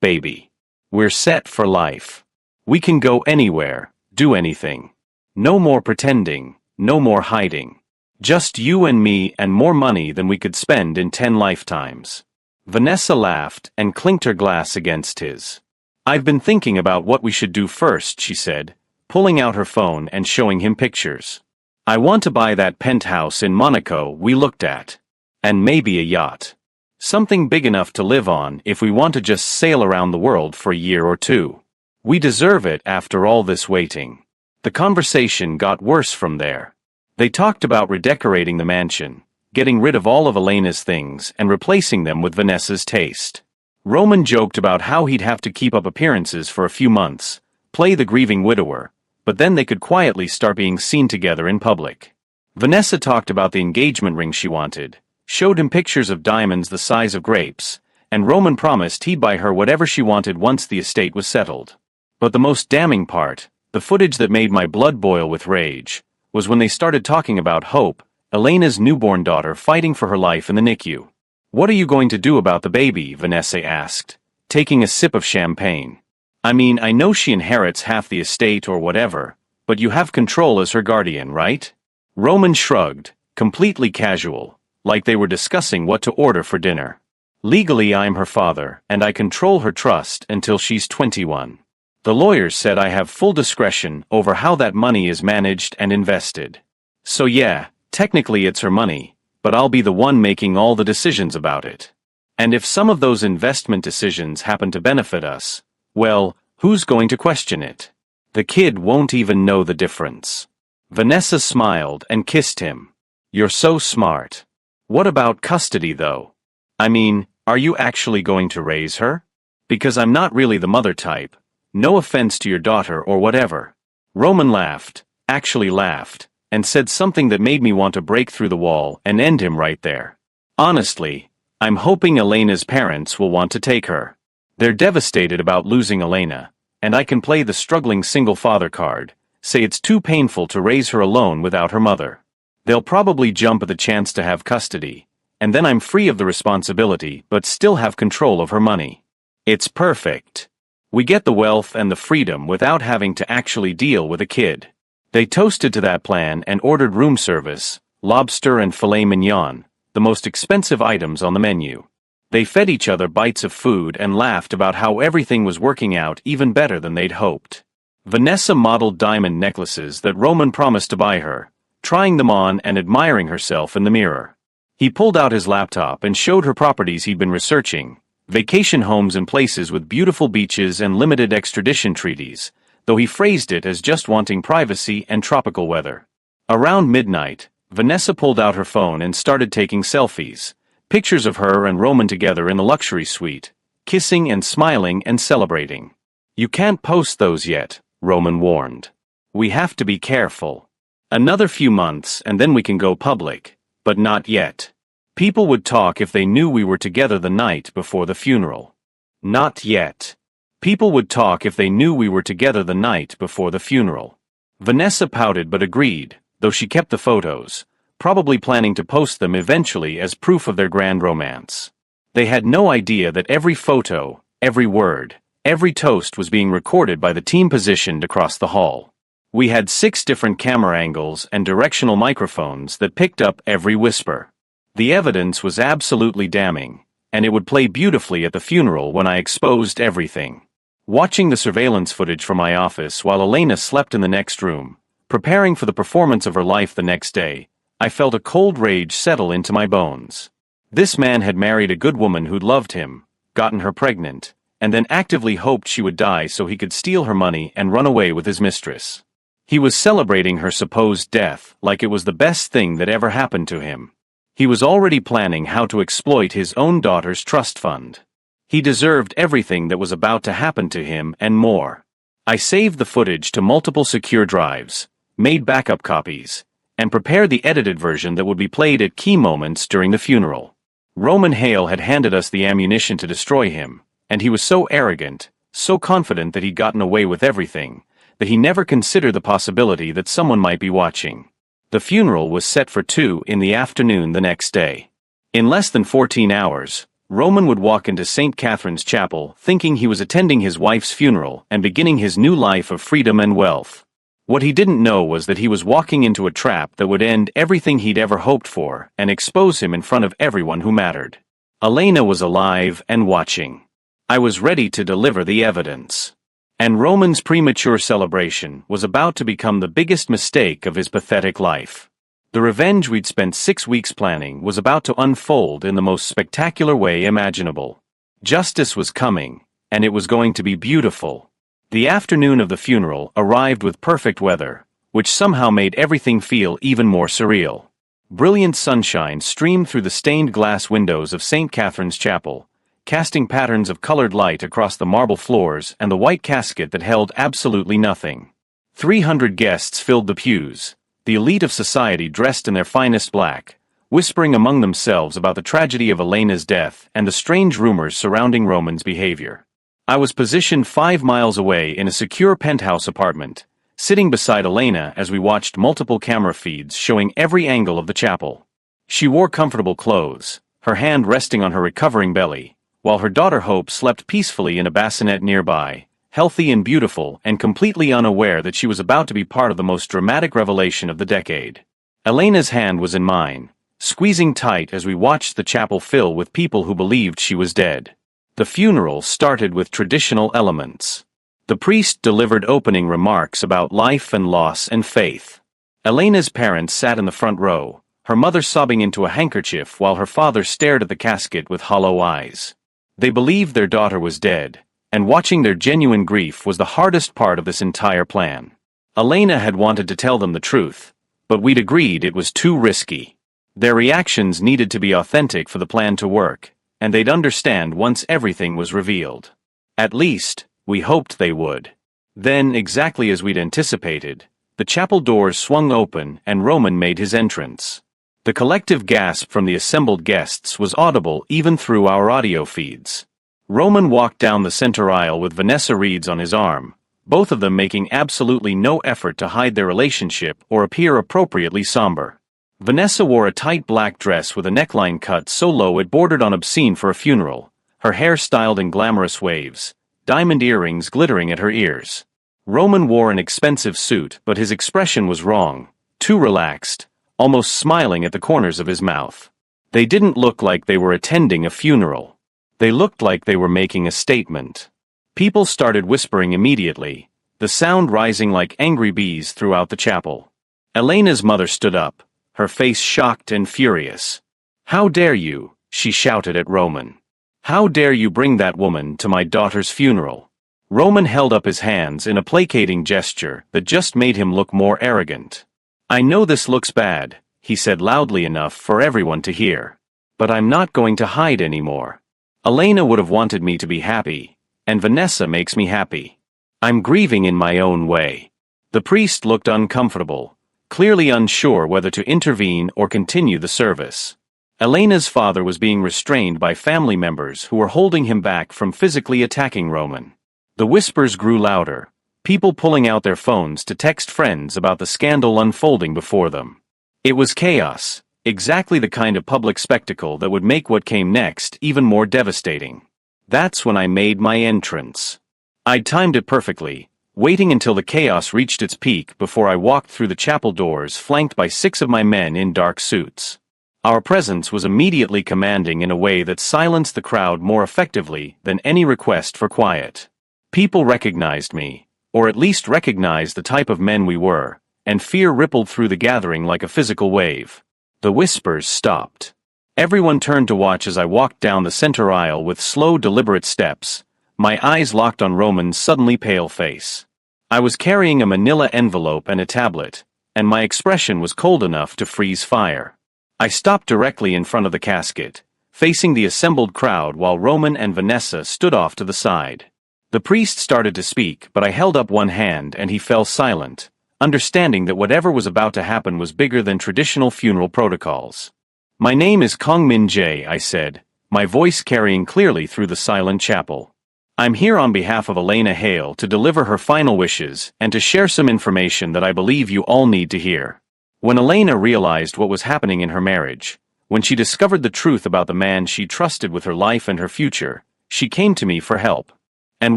baby. We're set for life. We can go anywhere, do anything. No more pretending, no more hiding. Just you and me and more money than we could spend in 10 lifetimes. Vanessa laughed and clinked her glass against his. I've been thinking about what we should do first, she said, pulling out her phone and showing him pictures. I want to buy that penthouse in Monaco we looked at. And maybe a yacht. Something big enough to live on if we want to just sail around the world for a year or two. We deserve it after all this waiting. The conversation got worse from there. They talked about redecorating the mansion, getting rid of all of Elena's things and replacing them with Vanessa's taste. Roman joked about how he'd have to keep up appearances for a few months, play the grieving widower, but then they could quietly start being seen together in public. Vanessa talked about the engagement ring she wanted, showed him pictures of diamonds the size of grapes, and Roman promised he'd buy her whatever she wanted once the estate was settled. But the most damning part, the footage that made my blood boil with rage, was when they started talking about Hope, Elena's newborn daughter fighting for her life in the NICU. What are you going to do about the baby? Vanessa asked, taking a sip of champagne. I mean, I know she inherits half the estate or whatever, but you have control as her guardian, right? Roman shrugged, completely casual, like they were discussing what to order for dinner. Legally I'm her father, and I control her trust until she's 21. The lawyers said I have full discretion over how that money is managed and invested. So yeah, technically it's her money, but I'll be the one making all the decisions about it. And if some of those investment decisions happen to benefit us, well, who's going to question it? The kid won't even know the difference. Vanessa smiled and kissed him. You're so smart. What about custody though? I mean, are you actually going to raise her? Because I'm not really the mother type. No offense to your daughter or whatever. Roman laughed, actually laughed, and said something that made me want to break through the wall and end him right there. Honestly, I'm hoping Elena's parents will want to take her. They're devastated about losing Elena, and I can play the struggling single father card, say it's too painful to raise her alone without her mother. They'll probably jump at the chance to have custody, and then I'm free of the responsibility but still have control of her money. It's perfect. We get the wealth and the freedom without having to actually deal with a kid. They toasted to that plan and ordered room service, lobster and filet mignon, the most expensive items on the menu. They fed each other bites of food and laughed about how everything was working out even better than they'd hoped. Vanessa modeled diamond necklaces that Roman promised to buy her, trying them on and admiring herself in the mirror. He pulled out his laptop and showed her properties he'd been researching, vacation homes in places with beautiful beaches and limited extradition treaties, though he phrased it as just wanting privacy and tropical weather. Around midnight, Vanessa pulled out her phone and started taking selfies, pictures of her and Roman together in the luxury suite, kissing and smiling and celebrating. You can't post those yet, Roman warned. We have to be careful. Another few months and then we can go public, but not yet. People would talk if they knew we were together the night before the funeral. Not yet. People would talk if they knew we were together the night before the funeral. Vanessa pouted but agreed, though she kept the photos, probably planning to post them eventually as proof of their grand romance. They had no idea that every photo, every word, every toast was being recorded by the team positioned across the hall. We had 6 different camera angles and directional microphones that picked up every whisper. The evidence was absolutely damning, and it would play beautifully at the funeral when I exposed everything. Watching the surveillance footage from my office while Elena slept in the next room, preparing for the performance of her life the next day, I felt a cold rage settle into my bones. This man had married a good woman who'd loved him, gotten her pregnant, and then actively hoped she would die so he could steal her money and run away with his mistress. He was celebrating her supposed death like it was the best thing that ever happened to him. He was already planning how to exploit his own daughter's trust fund. He deserved everything that was about to happen to him and more. I saved the footage to multiple secure drives, made backup copies, and prepared the edited version that would be played at key moments during the funeral. Roman Hale had handed us the ammunition to destroy him, and he was so arrogant, so confident that he'd gotten away with everything, that he never considered the possibility that someone might be watching. The funeral was set for 2 in the afternoon the next day. In less than 14 hours, Roman would walk into St. Catherine's Chapel thinking he was attending his wife's funeral and beginning his new life of freedom and wealth. What he didn't know was that he was walking into a trap that would end everything he'd ever hoped for and expose him in front of everyone who mattered. Elena was alive and watching. I was ready to deliver the evidence. And Roman's premature celebration was about to become the biggest mistake of his pathetic life. The revenge we'd spent 6 weeks planning was about to unfold in the most spectacular way imaginable. Justice was coming, and it was going to be beautiful. The afternoon of the funeral arrived with perfect weather, which somehow made everything feel even more surreal. Brilliant sunshine streamed through the stained glass windows of St. Catherine's Chapel, casting patterns of colored light across the marble floors and the white casket that held absolutely nothing. 300 guests filled the pews, the elite of society dressed in their finest black, whispering among themselves about the tragedy of Elena's death and the strange rumors surrounding Roman's behavior. I was positioned 5 miles away in a secure penthouse apartment, sitting beside Elena as we watched multiple camera feeds showing every angle of the chapel. She wore comfortable clothes, her hand resting on her recovering belly, while her daughter Hope slept peacefully in a bassinet nearby, healthy and beautiful and completely unaware that she was about to be part of the most dramatic revelation of the decade. Elena's hand was in mine, squeezing tight as we watched the chapel fill with people who believed she was dead. The funeral started with traditional elements. The priest delivered opening remarks about life and loss and faith. Elena's parents sat in the front row, her mother sobbing into a handkerchief while her father stared at the casket with hollow eyes. They believed their daughter was dead, and watching their genuine grief was the hardest part of this entire plan. Elena had wanted to tell them the truth, but we'd agreed it was too risky. Their reactions needed to be authentic for the plan to work, and they'd understand once everything was revealed. At least, we hoped they would. Then, exactly as we'd anticipated, the chapel doors swung open and Roman made his entrance. The collective gasp from the assembled guests was audible even through our audio feeds. Roman walked down the center aisle with Vanessa Reeds on his arm, both of them making absolutely no effort to hide their relationship or appear appropriately somber. Vanessa wore a tight black dress with a neckline cut so low it bordered on obscene for a funeral, her hair styled in glamorous waves, diamond earrings glittering at her ears. Roman wore an expensive suit, but his expression was wrong, too relaxed, almost smiling at the corners of his mouth. They didn't look like they were attending a funeral. They looked like they were making a statement. People started whispering immediately, the sound rising like angry bees throughout the chapel. Elena's mother stood up, her face shocked and furious. "How dare you?" she shouted at Roman. "How dare you bring that woman to my daughter's funeral?" Roman held up his hands in a placating gesture that just made him look more arrogant. "I know this looks bad," he said loudly enough for everyone to hear. "But I'm not going to hide anymore. Elena would have wanted me to be happy, and Vanessa makes me happy. I'm grieving in my own way." The priest looked uncomfortable, clearly unsure whether to intervene or continue the service. Elena's father was being restrained by family members who were holding him back from physically attacking Roman. The whispers grew louder, people pulling out their phones to text friends about the scandal unfolding before them. It was chaos, exactly the kind of public spectacle that would make what came next even more devastating. That's when I made my entrance. I'd timed it perfectly, waiting until the chaos reached its peak before I walked through the chapel doors flanked by 6 of my men in dark suits. Our presence was immediately commanding in a way that silenced the crowd more effectively than any request for quiet. People recognized me, or at least recognized the type of men we were, and fear rippled through the gathering like a physical wave. The whispers stopped. Everyone turned to watch as I walked down the center aisle with slow, deliberate steps, my eyes locked on Roman's suddenly pale face. I was carrying a manila envelope and a tablet, and my expression was cold enough to freeze fire. I stopped directly in front of the casket, facing the assembled crowd while Roman and Vanessa stood off to the side. The priest started to speak, but I held up one hand and he fell silent, understanding that whatever was about to happen was bigger than traditional funeral protocols. "My name is Kong Min Jae," I said, my voice carrying clearly through the silent chapel. "I'm here on behalf of Elena Hale to deliver her final wishes and to share some information that I believe you all need to hear." When Elena realized what was happening in her marriage, when she discovered the truth about the man she trusted with her life and her future, she came to me for help. And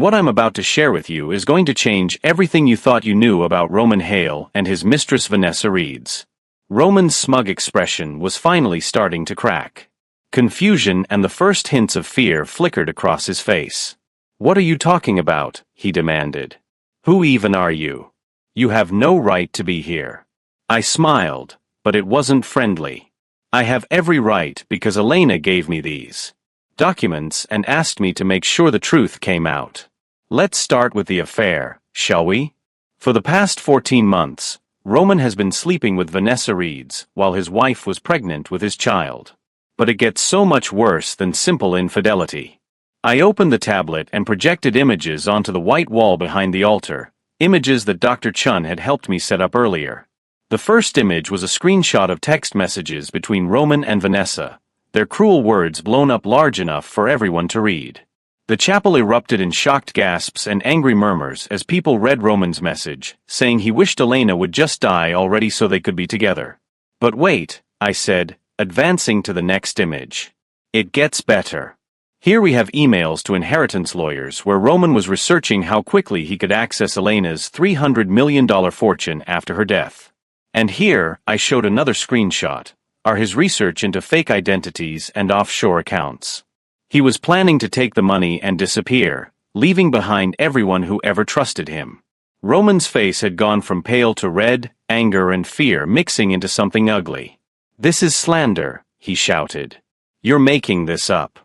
what I'm about to share with you is going to change everything you thought you knew about Roman Hale and his mistress Vanessa Reeds. Roman's smug expression was finally starting to crack. Confusion and the first hints of fear flickered across his face. "What are you talking about?" he demanded. "Who even are you? You have no right to be here." I smiled, but it wasn't friendly. "I have every right because Elena gave me these documents and asked me to make sure the truth came out. Let's start with the affair, shall we? For the past 14 months, Roman has been sleeping with Vanessa Reeds while his wife was pregnant with his child. But it gets so much worse than simple infidelity." I opened the tablet and projected images onto the white wall behind the altar, images that Dr. Chun had helped me set up earlier. The first image was a screenshot of text messages between Roman and Vanessa, their cruel words blown up large enough for everyone to read. The chapel erupted in shocked gasps and angry murmurs as people read Roman's message, saying he wished Elena would just die already so they could be together. "But wait," I said, advancing to the next image. "It gets better. Here we have emails to inheritance lawyers where Roman was researching how quickly he could access Elena's $300 million fortune after her death. And here, I showed another screenshot, are his research into fake identities and offshore accounts. He was planning to take the money and disappear, leaving behind everyone who ever trusted him." Roman's face had gone from pale to red, anger and fear mixing into something ugly. "This is slander," he shouted. "You're making this up.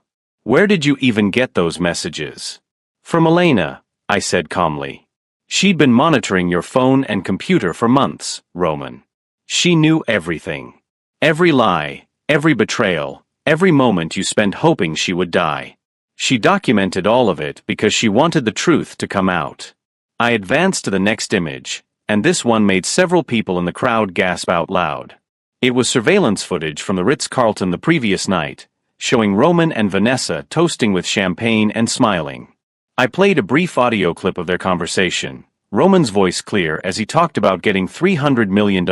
Where did you even get those messages?" "From Elena," I said calmly. "She'd been monitoring your phone and computer for months, Roman. She knew everything. Every lie, every betrayal, every moment you spent hoping she would die. She documented all of it because she wanted the truth to come out." I advanced to the next image, and this one made several people in the crowd gasp out loud. It was surveillance footage from the Ritz-Carlton the previous night, showing Roman and Vanessa toasting with champagne and smiling. I played a brief audio clip of their conversation, Roman's voice clear as he talked about getting $300 million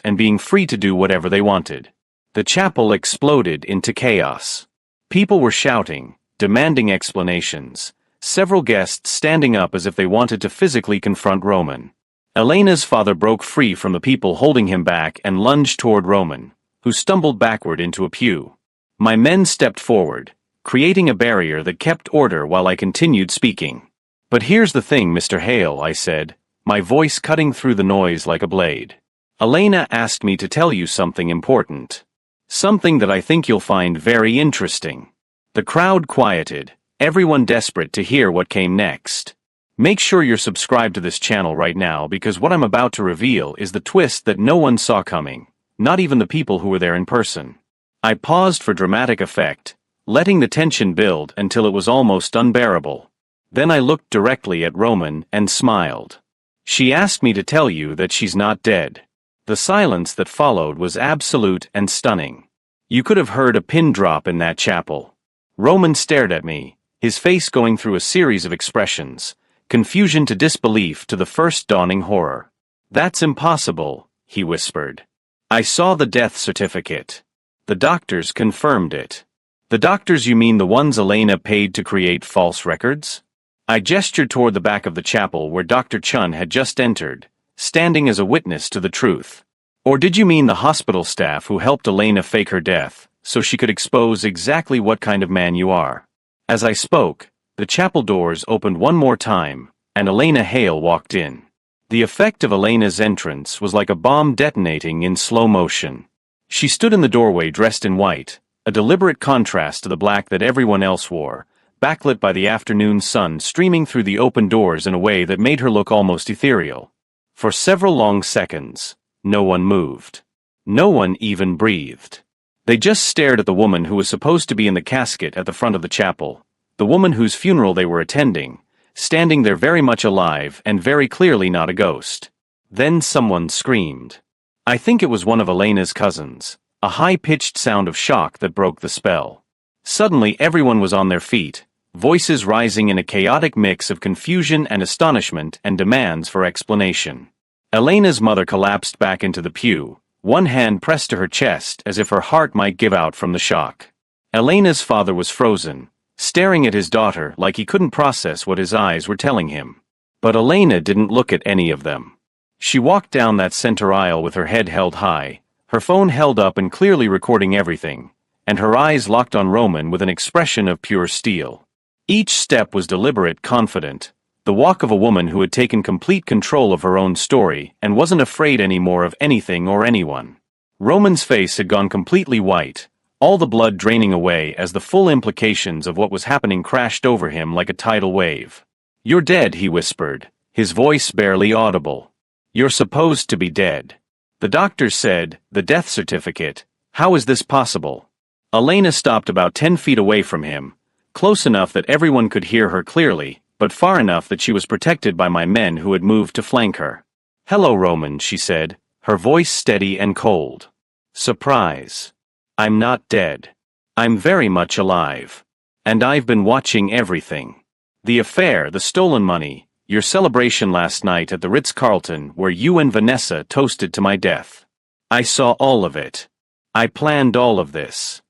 and being free to do whatever they wanted. The chapel exploded into chaos. People were shouting, demanding explanations, several guests standing up as if they wanted to physically confront Roman. Elena's father broke free from the people holding him back and lunged toward Roman, who stumbled backward into a pew. My men stepped forward, creating a barrier that kept order while I continued speaking. "But here's the thing, Mr. Hale," I said, my voice cutting through the noise like a blade. "Elena asked me to tell you something important. Something that I think you'll find very interesting." The crowd quieted, everyone desperate to hear what came next. Make sure you're subscribed to this channel right now because what I'm about to reveal is the twist that no one saw coming, not even the people who were there in person. I paused for dramatic effect, letting the tension build until it was almost unbearable. Then I looked directly at Roman and smiled. "She asked me to tell you that she's not dead." The silence that followed was absolute and stunning. You could have heard a pin drop in that chapel. Roman stared at me, his face going through a series of expressions, confusion to disbelief to the first dawning horror. "That's impossible," he whispered. "I saw the death certificate. The doctors confirmed it." "The doctors, you mean the ones Elena paid to create false records?" I gestured toward the back of the chapel where Dr. Chun had just entered, standing as a witness to the truth. "Or did you mean the hospital staff who helped Elena fake her death, so she could expose exactly what kind of man you are?" As I spoke, the chapel doors opened one more time, and Elena Hale walked in. The effect of Elena's entrance was like a bomb detonating in slow motion. She stood in the doorway dressed in white, a deliberate contrast to the black that everyone else wore, backlit by the afternoon sun streaming through the open doors in a way that made her look almost ethereal. For several long seconds, no one moved. No one even breathed. They just stared at the woman who was supposed to be in the casket at the front of the chapel, the woman whose funeral they were attending, standing there very much alive and very clearly not a ghost. Then someone screamed. I think it was one of Elena's cousins, a high-pitched sound of shock that broke the spell. Suddenly everyone was on their feet, voices rising in a chaotic mix of confusion and astonishment and demands for explanation. Elena's mother collapsed back into the pew, one hand pressed to her chest as if her heart might give out from the shock. Elena's father was frozen, staring at his daughter like he couldn't process what his eyes were telling him. But Elena didn't look at any of them. She walked down that center aisle with her head held high, her phone held up and clearly recording everything, and her eyes locked on Roman with an expression of pure steel. Each step was deliberate, confident, the walk of a woman who had taken complete control of her own story and wasn't afraid anymore of anything or anyone. Roman's face had gone completely white, all the blood draining away as the full implications of what was happening crashed over him like a tidal wave. "You're dead," he whispered, his voice barely audible. "You're supposed to be dead. The doctor said, the death certificate. How is this possible?" Elena stopped about 10 feet away from him, close enough that everyone could hear her clearly, but far enough that she was protected by my men who had moved to flank her. "Hello, Roman," she said, her voice steady and cold. "Surprise. I'm not dead. I'm very much alive. And I've been watching everything. The affair, the stolen money, your celebration last night at the Ritz-Carlton where you and Vanessa toasted to my death. I saw all of it. I planned all of this."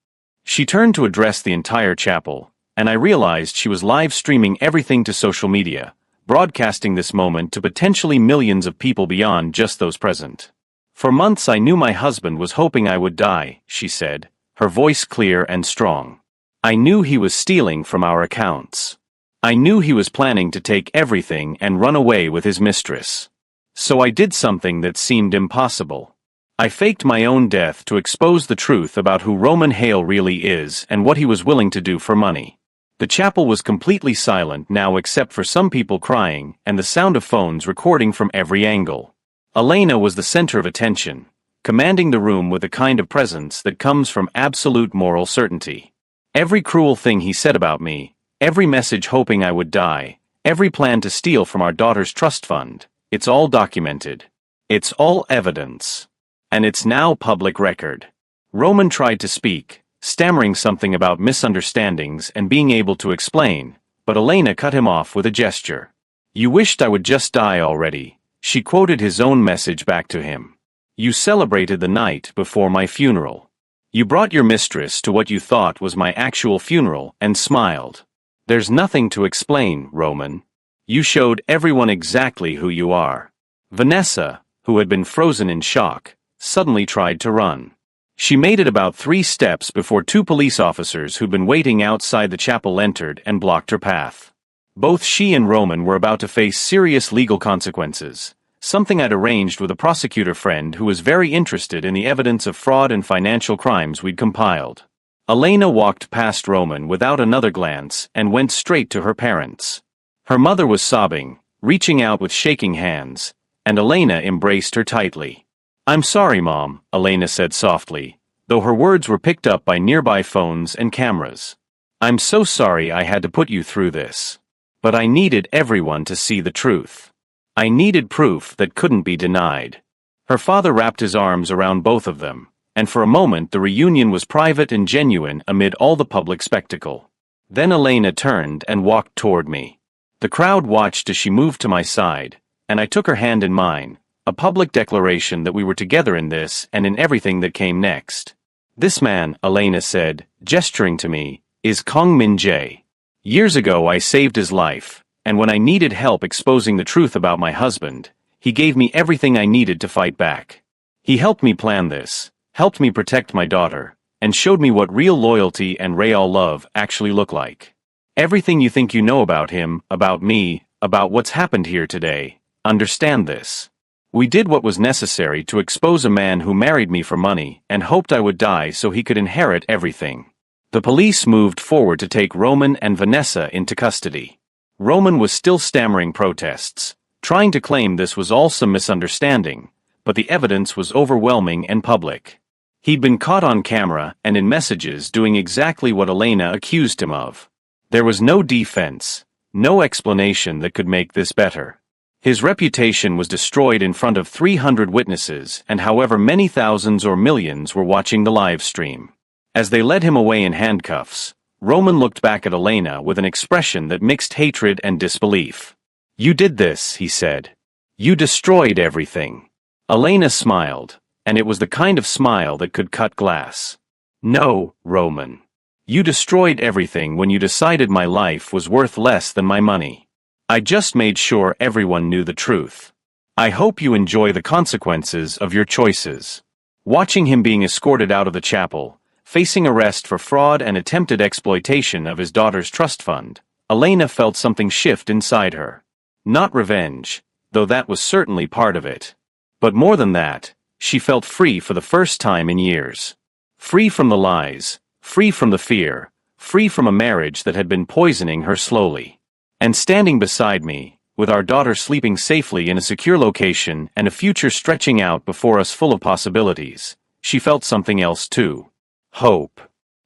She turned to address the entire chapel, and I realized she was live streaming everything to social media, broadcasting this moment to potentially millions of people beyond just those present. "For months I knew my husband was hoping I would die," she said, her voice clear and strong. "I knew he was stealing from our accounts. I knew he was planning to take everything and run away with his mistress. So I did something that seemed impossible. I faked my own death to expose the truth about who Roman Hale really is and what he was willing to do for money." The chapel was completely silent now except for some people crying and the sound of phones recording from every angle. Elena was the center of attention, commanding the room with the kind of presence that comes from absolute moral certainty. Every cruel thing he said about me, every message hoping I would die, every plan to steal from our daughter's trust fund, it's all documented. It's all evidence. And it's now public record. Roman tried to speak, stammering something about misunderstandings and being able to explain, but Elena cut him off with a gesture. "You wished I would just die already," she quoted his own message back to him. "You celebrated the night before my funeral. You brought your mistress to what you thought was my actual funeral and smiled. There's nothing to explain, Roman. You showed everyone exactly who you are." Vanessa, who had been frozen in shock, suddenly tried to run. She made it about 3 steps before 2 police officers who'd been waiting outside the chapel entered and blocked her path. Both she and Roman were about to face serious legal consequences, something I'd arranged with a prosecutor friend who was very interested in the evidence of fraud and financial crimes we'd compiled. Elena walked past Roman without another glance and went straight to her parents. Her mother was sobbing, reaching out with shaking hands, and Elena embraced her tightly. "I'm sorry, Mom," Elena said softly, though her words were picked up by nearby phones and cameras. "I'm so sorry I had to put you through this. But I needed everyone to see the truth. I needed proof that couldn't be denied." Her father wrapped his arms around both of them, and for a moment the reunion was private and genuine amid all the public spectacle. Then Elena turned and walked toward me. The crowd watched as she moved to my side, and I took her hand in mine, a public declaration that we were together in this and in everything that came next. "This man," Elena said, gesturing to me, "is Kong Min Jae. Years ago I saved his life, and when I needed help exposing the truth about my husband, he gave me everything I needed to fight back. He helped me plan this, helped me protect my daughter, and showed me what real loyalty and real love actually look like. Everything you think you know about him, about me, about what's happened here today, understand this. We did what was necessary to expose a man who married me for money and hoped I would die so he could inherit everything. The police moved forward to take Roman and Vanessa into custody. Roman was still stammering protests, trying to claim this was all some misunderstanding, but the evidence was overwhelming and public. He'd been caught on camera and in messages doing exactly what Elena accused him of. There was no defense, no explanation that could make this better. His reputation was destroyed in front of 300 witnesses, and however many thousands or millions were watching the live stream. As they led him away in handcuffs, Roman looked back at Elena with an expression that mixed hatred and disbelief. "You did this," he said. "You destroyed everything." Elena smiled, and it was the kind of smile that could cut glass. "No, Roman. You destroyed everything when you decided my life was worth less than my money. I just made sure everyone knew the truth. I hope you enjoy the consequences of your choices." Watching him being escorted out of the chapel, facing arrest for fraud and attempted exploitation of his daughter's trust fund, Elena felt something shift inside her. Not revenge, though that was certainly part of it. But more than that, she felt free for the first time in years. Free from the lies, free from the fear, free from a marriage that had been poisoning her slowly. And standing beside me, with our daughter sleeping safely in a secure location and a future stretching out before us full of possibilities, she felt something else too. Hope.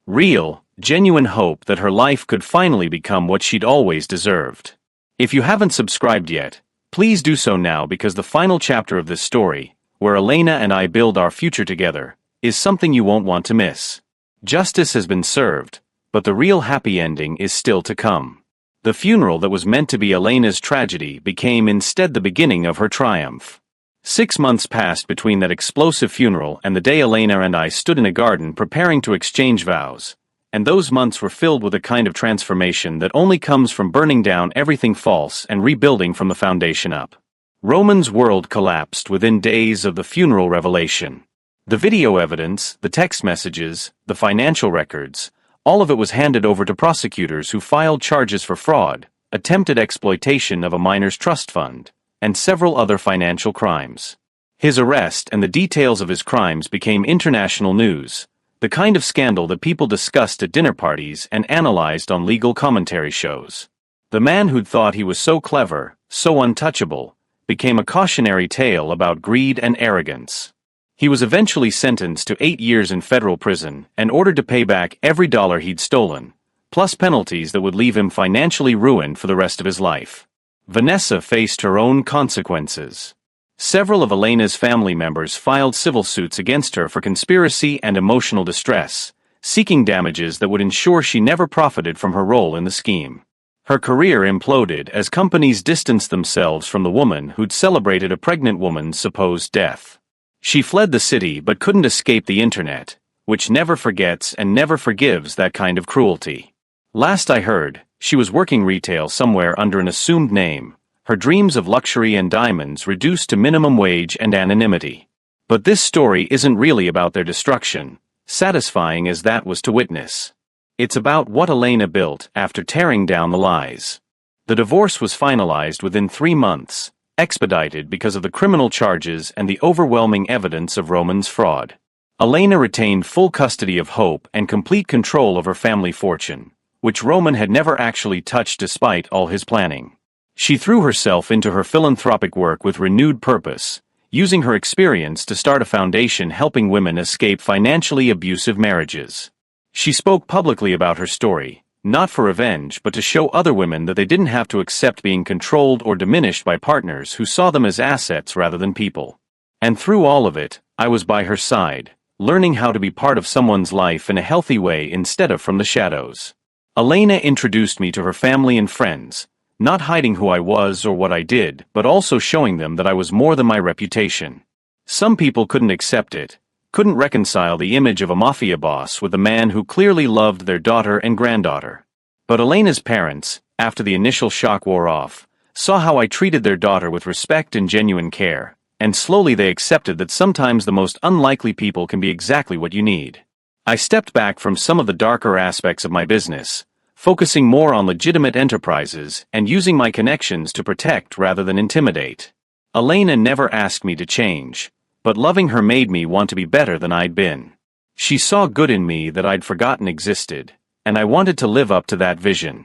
Real, genuine hope that her life could finally become what she'd always deserved. If you haven't subscribed yet, please do so now, because the final chapter of this story, where Elena and I build our future together, is something you won't want to miss. Justice has been served, but the real happy ending is still to come. The funeral that was meant to be Elena's tragedy became instead the beginning of her triumph. 6 months passed between that explosive funeral and the day Elena and I stood in a garden preparing to exchange vows, and those months were filled with a kind of transformation that only comes from burning down everything false and rebuilding from the foundation up. Roman's world collapsed within days of the funeral revelation. The video evidence, the text messages, the financial records, all of it was handed over to prosecutors who filed charges for fraud, attempted exploitation of a minor's trust fund, and several other financial crimes. His arrest and the details of his crimes became international news, the kind of scandal that people discussed at dinner parties and analyzed on legal commentary shows. The man who'd thought he was so clever, so untouchable, became a cautionary tale about greed and arrogance. He was eventually sentenced to 8 years in federal prison and ordered to pay back every dollar he'd stolen, plus penalties that would leave him financially ruined for the rest of his life. Vanessa faced her own consequences. Several of Elena's family members filed civil suits against her for conspiracy and emotional distress, seeking damages that would ensure she never profited from her role in the scheme. Her career imploded as companies distanced themselves from the woman who'd celebrated a pregnant woman's supposed death. She fled the city but couldn't escape the internet, which never forgets and never forgives that kind of cruelty. Last I heard, she was working retail somewhere under an assumed name, her dreams of luxury and diamonds reduced to minimum wage and anonymity. But this story isn't really about their destruction, satisfying as that was to witness. It's about what Elena built after tearing down the lies. The divorce was finalized within 3 months, expedited because of the criminal charges and the overwhelming evidence of Roman's fraud. Elena retained full custody of Hope and complete control of her family fortune, which Roman had never actually touched despite all his planning. She threw herself into her philanthropic work with renewed purpose, using her experience to start a foundation helping women escape financially abusive marriages. She spoke publicly about her story, not for revenge but to show other women that they didn't have to accept being controlled or diminished by partners who saw them as assets rather than people. And through all of it, I was by her side, learning how to be part of someone's life in a healthy way instead of from the shadows. Elena introduced me to her family and friends, not hiding who I was or what I did, but also showing them that I was more than my reputation. Some people couldn't accept it, couldn't reconcile the image of a mafia boss with a man who clearly loved their daughter and granddaughter. But Elena's parents, after the initial shock wore off, saw how I treated their daughter with respect and genuine care, and slowly they accepted that sometimes the most unlikely people can be exactly what you need. I stepped back from some of the darker aspects of my business, focusing more on legitimate enterprises and using my connections to protect rather than intimidate. Elena never asked me to change, but loving her made me want to be better than I'd been. She saw good in me that I'd forgotten existed, and I wanted to live up to that vision.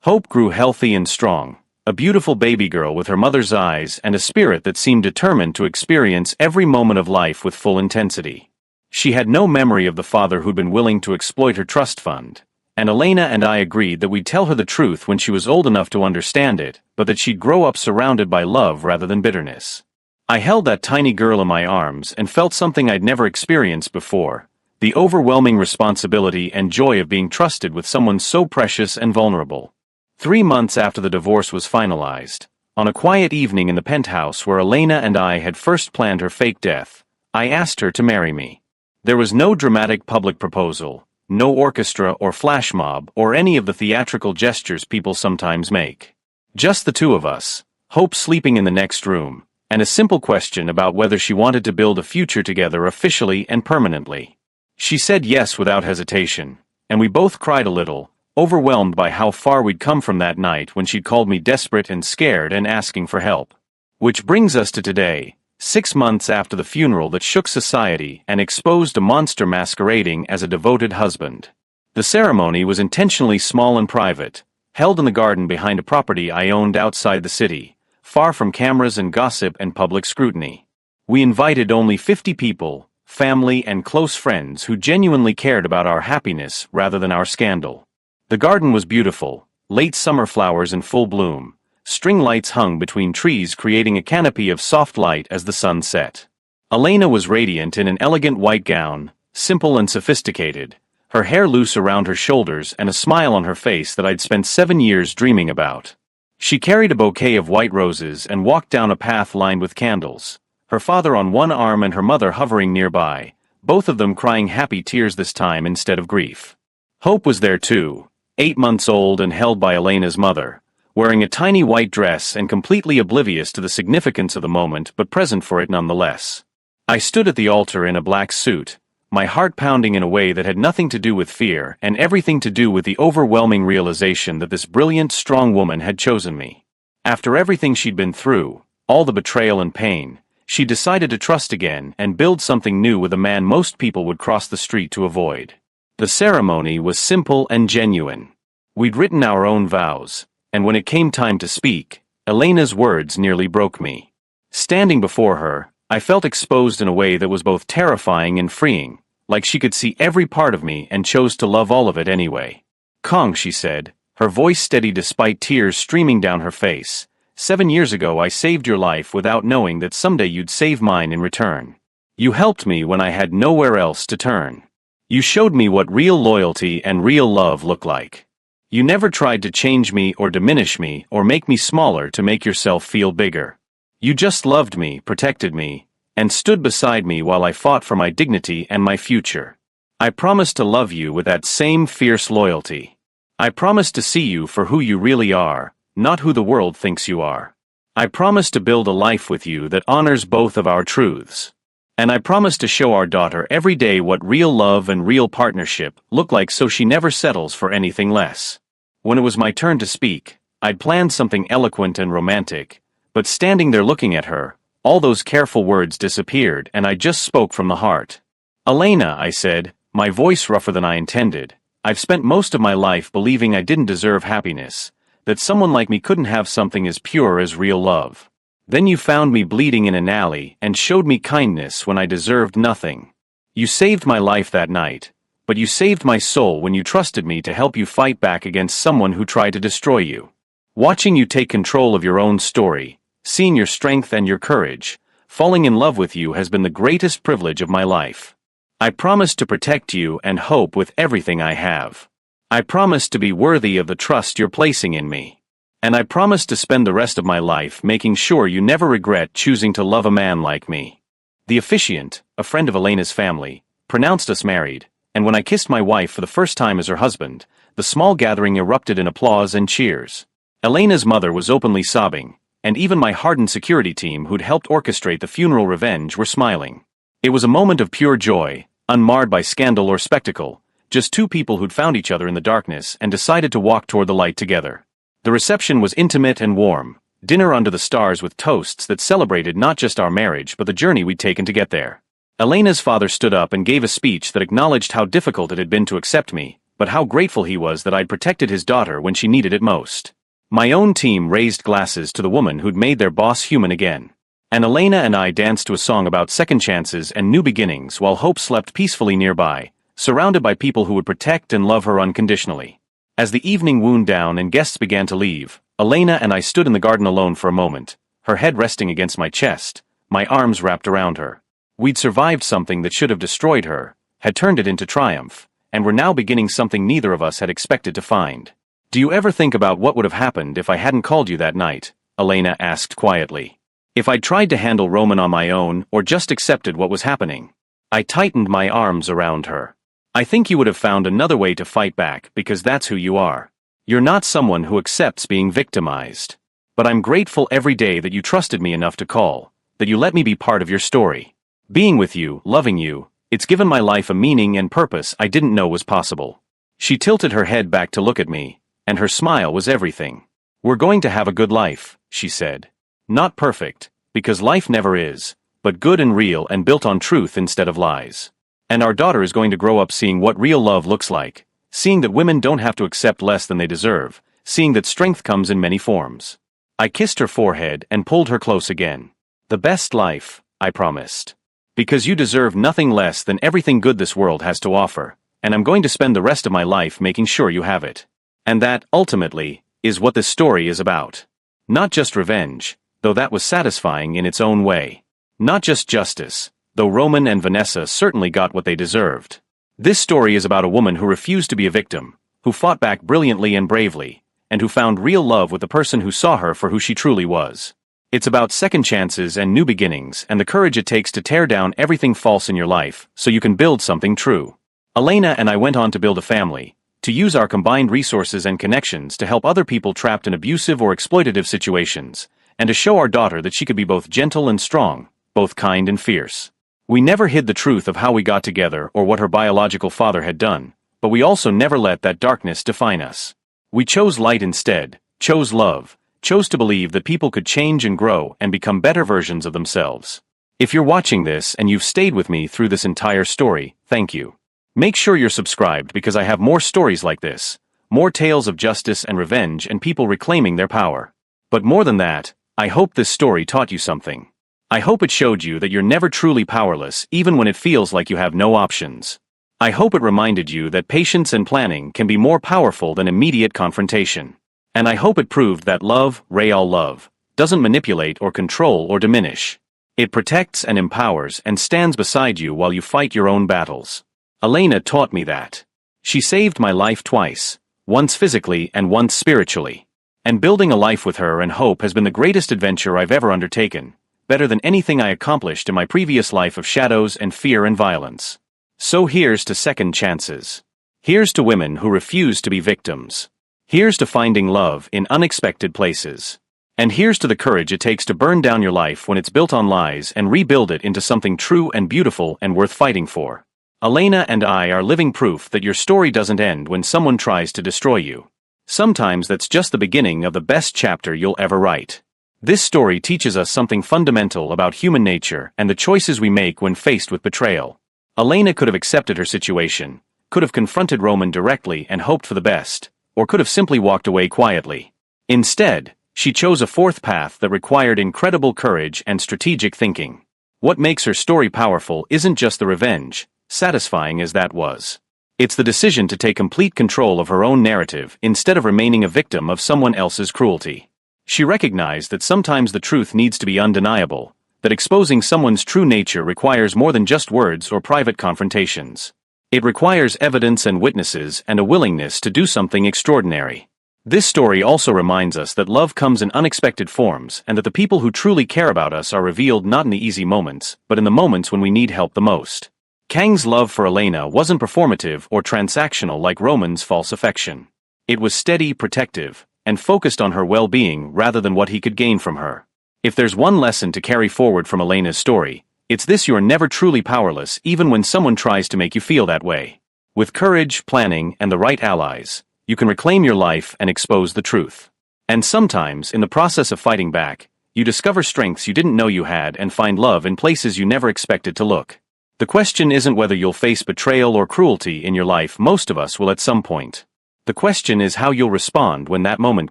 Hope grew healthy and strong, a beautiful baby girl with her mother's eyes and a spirit that seemed determined to experience every moment of life with full intensity. She had no memory of the father who'd been willing to exploit her trust fund, and Elena and I agreed that we'd tell her the truth when she was old enough to understand it, but that she'd grow up surrounded by love rather than bitterness. I held that tiny girl in my arms and felt something I'd never experienced before, the overwhelming responsibility and joy of being trusted with someone so precious and vulnerable. 3 months after the divorce was finalized, on a quiet evening in the penthouse where Elena and I had first planned her fake death, I asked her to marry me. There was no dramatic public proposal, no orchestra or flash mob or any of the theatrical gestures people sometimes make. Just the two of us, Hope sleeping in the next room, and a simple question about whether she wanted to build a future together officially and permanently. She said yes without hesitation, and we both cried a little, overwhelmed by how far we'd come from that night when she'd called me desperate and scared and asking for help. Which brings us to today, 6 months after the funeral that shook society and exposed a monster masquerading as a devoted husband. The ceremony was intentionally small and private, held in the garden behind a property I owned outside the city, far from cameras and gossip and public scrutiny. We invited only 50 people, family and close friends who genuinely cared about our happiness rather than our scandal. The garden was beautiful, late summer flowers in full bloom, string lights hung between trees creating a canopy of soft light as the sun set. Elena was radiant in an elegant white gown, simple and sophisticated, her hair loose around her shoulders and a smile on her face that I'd spent 7 years dreaming about. She carried a bouquet of white roses and walked down a path lined with candles, her father on one arm and her mother hovering nearby, both of them crying happy tears this time instead of grief. Hope was there too, 8 months old and held by Elena's mother, wearing a tiny white dress and completely oblivious to the significance of the moment but present for it nonetheless. I stood at the altar in a black suit, my heart pounding in a way that had nothing to do with fear and everything to do with the overwhelming realization that this brilliant, strong woman had chosen me. After everything she'd been through, all the betrayal and pain, she decided to trust again and build something new with a man most people would cross the street to avoid. The ceremony was simple and genuine. We'd written our own vows, and when it came time to speak, Elena's words nearly broke me. Standing before her, I felt exposed in a way that was both terrifying and freeing, like she could see every part of me and chose to love all of it anyway. "Kong," she said, her voice steady despite tears streaming down her face. "7 years ago I saved your life without knowing that someday you'd save mine in return. You helped me when I had nowhere else to turn. You showed me what real loyalty and real love look like. You never tried to change me or diminish me or make me smaller to make yourself feel bigger. You just loved me, protected me, and stood beside me while I fought for my dignity and my future. I promise to love you with that same fierce loyalty. I promise to see you for who you really are, not who the world thinks you are. I promise to build a life with you that honors both of our truths. And I promise to show our daughter every day what real love and real partnership look like so she never settles for anything less." When it was my turn to speak, I'd planned something eloquent and romantic, but standing there looking at her, all those careful words disappeared and I just spoke from the heart. "Elena," I said, my voice rougher than I intended, "I've spent most of my life believing I didn't deserve happiness, that someone like me couldn't have something as pure as real love. Then you found me bleeding in an alley and showed me kindness when I deserved nothing. You saved my life that night, but you saved my soul when you trusted me to help you fight back against someone who tried to destroy you. Watching you take control of your own story, seeing your strength and your courage, falling in love with you has been the greatest privilege of my life. I promise to protect you and Hope with everything I have. I promise to be worthy of the trust you're placing in me. And I promise to spend the rest of my life making sure you never regret choosing to love a man like me." The officiant, a friend of Elena's family, pronounced us married, and when I kissed my wife for the first time as her husband, the small gathering erupted in applause and cheers. Elena's mother was openly sobbing, and even my hardened security team who'd helped orchestrate the funeral revenge were smiling. It was a moment of pure joy, unmarred by scandal or spectacle, just two people who'd found each other in the darkness and decided to walk toward the light together. The reception was intimate and warm, Dinner under the stars with toasts that celebrated not just our marriage but the journey we'd taken to get there. Elena's father stood up and gave a speech that acknowledged how difficult it had been to accept me, but how grateful he was that I'd protected his daughter when she needed it most. My own team raised glasses to the woman who'd made their boss human again. And Elena and I danced to a song about second chances and new beginnings while Hope slept peacefully nearby, surrounded by people who would protect and love her unconditionally. As the evening wound down and guests began to leave, Elena and I stood in the garden alone for a moment, her head resting against my chest, my arms wrapped around her. We'd survived something that should have destroyed her, had turned it into triumph, and were now beginning something neither of us had expected to find. "Do you ever think about what would have happened if I hadn't called you that night?" Elena asked quietly. "If I'd tried to handle Roman on my own or just accepted what was happening?" I tightened my arms around her. "I think you would have found another way to fight back because that's who you are. You're not someone who accepts being victimized. But I'm grateful every day that you trusted me enough to call, that you let me be part of your story. Being with you, loving you, it's given my life a meaning and purpose I didn't know was possible." She tilted her head back to look at me, and her smile was everything. "We're going to have a good life," she said. "Not perfect, because life never is, but good and real and built on truth instead of lies. And our daughter is going to grow up seeing what real love looks like, seeing that women don't have to accept less than they deserve, seeing that strength comes in many forms." I kissed her forehead and pulled her close again. "The best life," I promised. "Because you deserve nothing less than everything good this world has to offer, and I'm going to spend the rest of my life making sure you have it." And that, ultimately, is what this story is about. Not just revenge, though that was satisfying in its own way. Not just justice, though Roman and Vanessa certainly got what they deserved. This story is about a woman who refused to be a victim, who fought back brilliantly and bravely, and who found real love with the person who saw her for who she truly was. It's about second chances and new beginnings and the courage it takes to tear down everything false in your life so you can build something true. Elena and I went on to build a family, to use our combined resources and connections to help other people trapped in abusive or exploitative situations, and to show our daughter that she could be both gentle and strong, both kind and fierce. We never hid the truth of how we got together or what her biological father had done, but we also never let that darkness define us. We chose light instead, chose love, chose to believe that people could change and grow and become better versions of themselves. If you're watching this and you've stayed with me through this entire story, thank you. Make sure you're subscribed because I have more stories like this, more tales of justice and revenge and people reclaiming their power. But more than that, I hope this story taught you something. I hope it showed you that you're never truly powerless even when it feels like you have no options. I hope it reminded you that patience and planning can be more powerful than immediate confrontation. And I hope it proved that love, real love, doesn't manipulate or control or diminish. It protects and empowers and stands beside you while you fight your own battles. Elena taught me that. She saved my life twice, once physically and once spiritually. And building a life with her and Hope has been the greatest adventure I've ever undertaken, better than anything I accomplished in my previous life of shadows and fear and violence. So here's to second chances. Here's to women who refuse to be victims. Here's to finding love in unexpected places. And here's to the courage it takes to burn down your life when it's built on lies and rebuild it into something true and beautiful and worth fighting for. Elena and I are living proof that your story doesn't end when someone tries to destroy you. Sometimes that's just the beginning of the best chapter you'll ever write. This story teaches us something fundamental about human nature and the choices we make when faced with betrayal. Elena could have accepted her situation, could have confronted Roman directly and hoped for the best, or could have simply walked away quietly. Instead, she chose a fourth path that required incredible courage and strategic thinking. What makes her story powerful isn't just the revenge, satisfying as that was. It's the decision to take complete control of her own narrative instead of remaining a victim of someone else's cruelty. She recognized that sometimes the truth needs to be undeniable, that exposing someone's true nature requires more than just words or private confrontations. It requires evidence and witnesses and a willingness to do something extraordinary. This story also reminds us that love comes in unexpected forms and that the people who truly care about us are revealed not in the easy moments, but in the moments when we need help the most. Kang's love for Elena wasn't performative or transactional like Roman's false affection. It was steady, protective, and focused on her well-being rather than what he could gain from her. If there's one lesson to carry forward from Elena's story, it's this: you're never truly powerless even when someone tries to make you feel that way. With courage, planning, and the right allies, you can reclaim your life and expose the truth. And sometimes, in the process of fighting back, you discover strengths you didn't know you had and find love in places you never expected to look. The question isn't whether you'll face betrayal or cruelty in your life. Most of us will at some point. The question is how you'll respond when that moment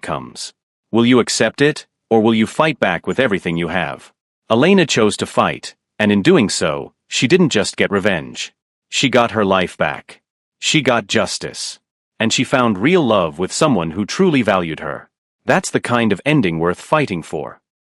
comes. Will you accept it, or will you fight back with everything you have? Elena chose to fight, and in doing so, she didn't just get revenge. She got her life back. She got justice. And she found real love with someone who truly valued her. That's the kind of ending worth fighting for.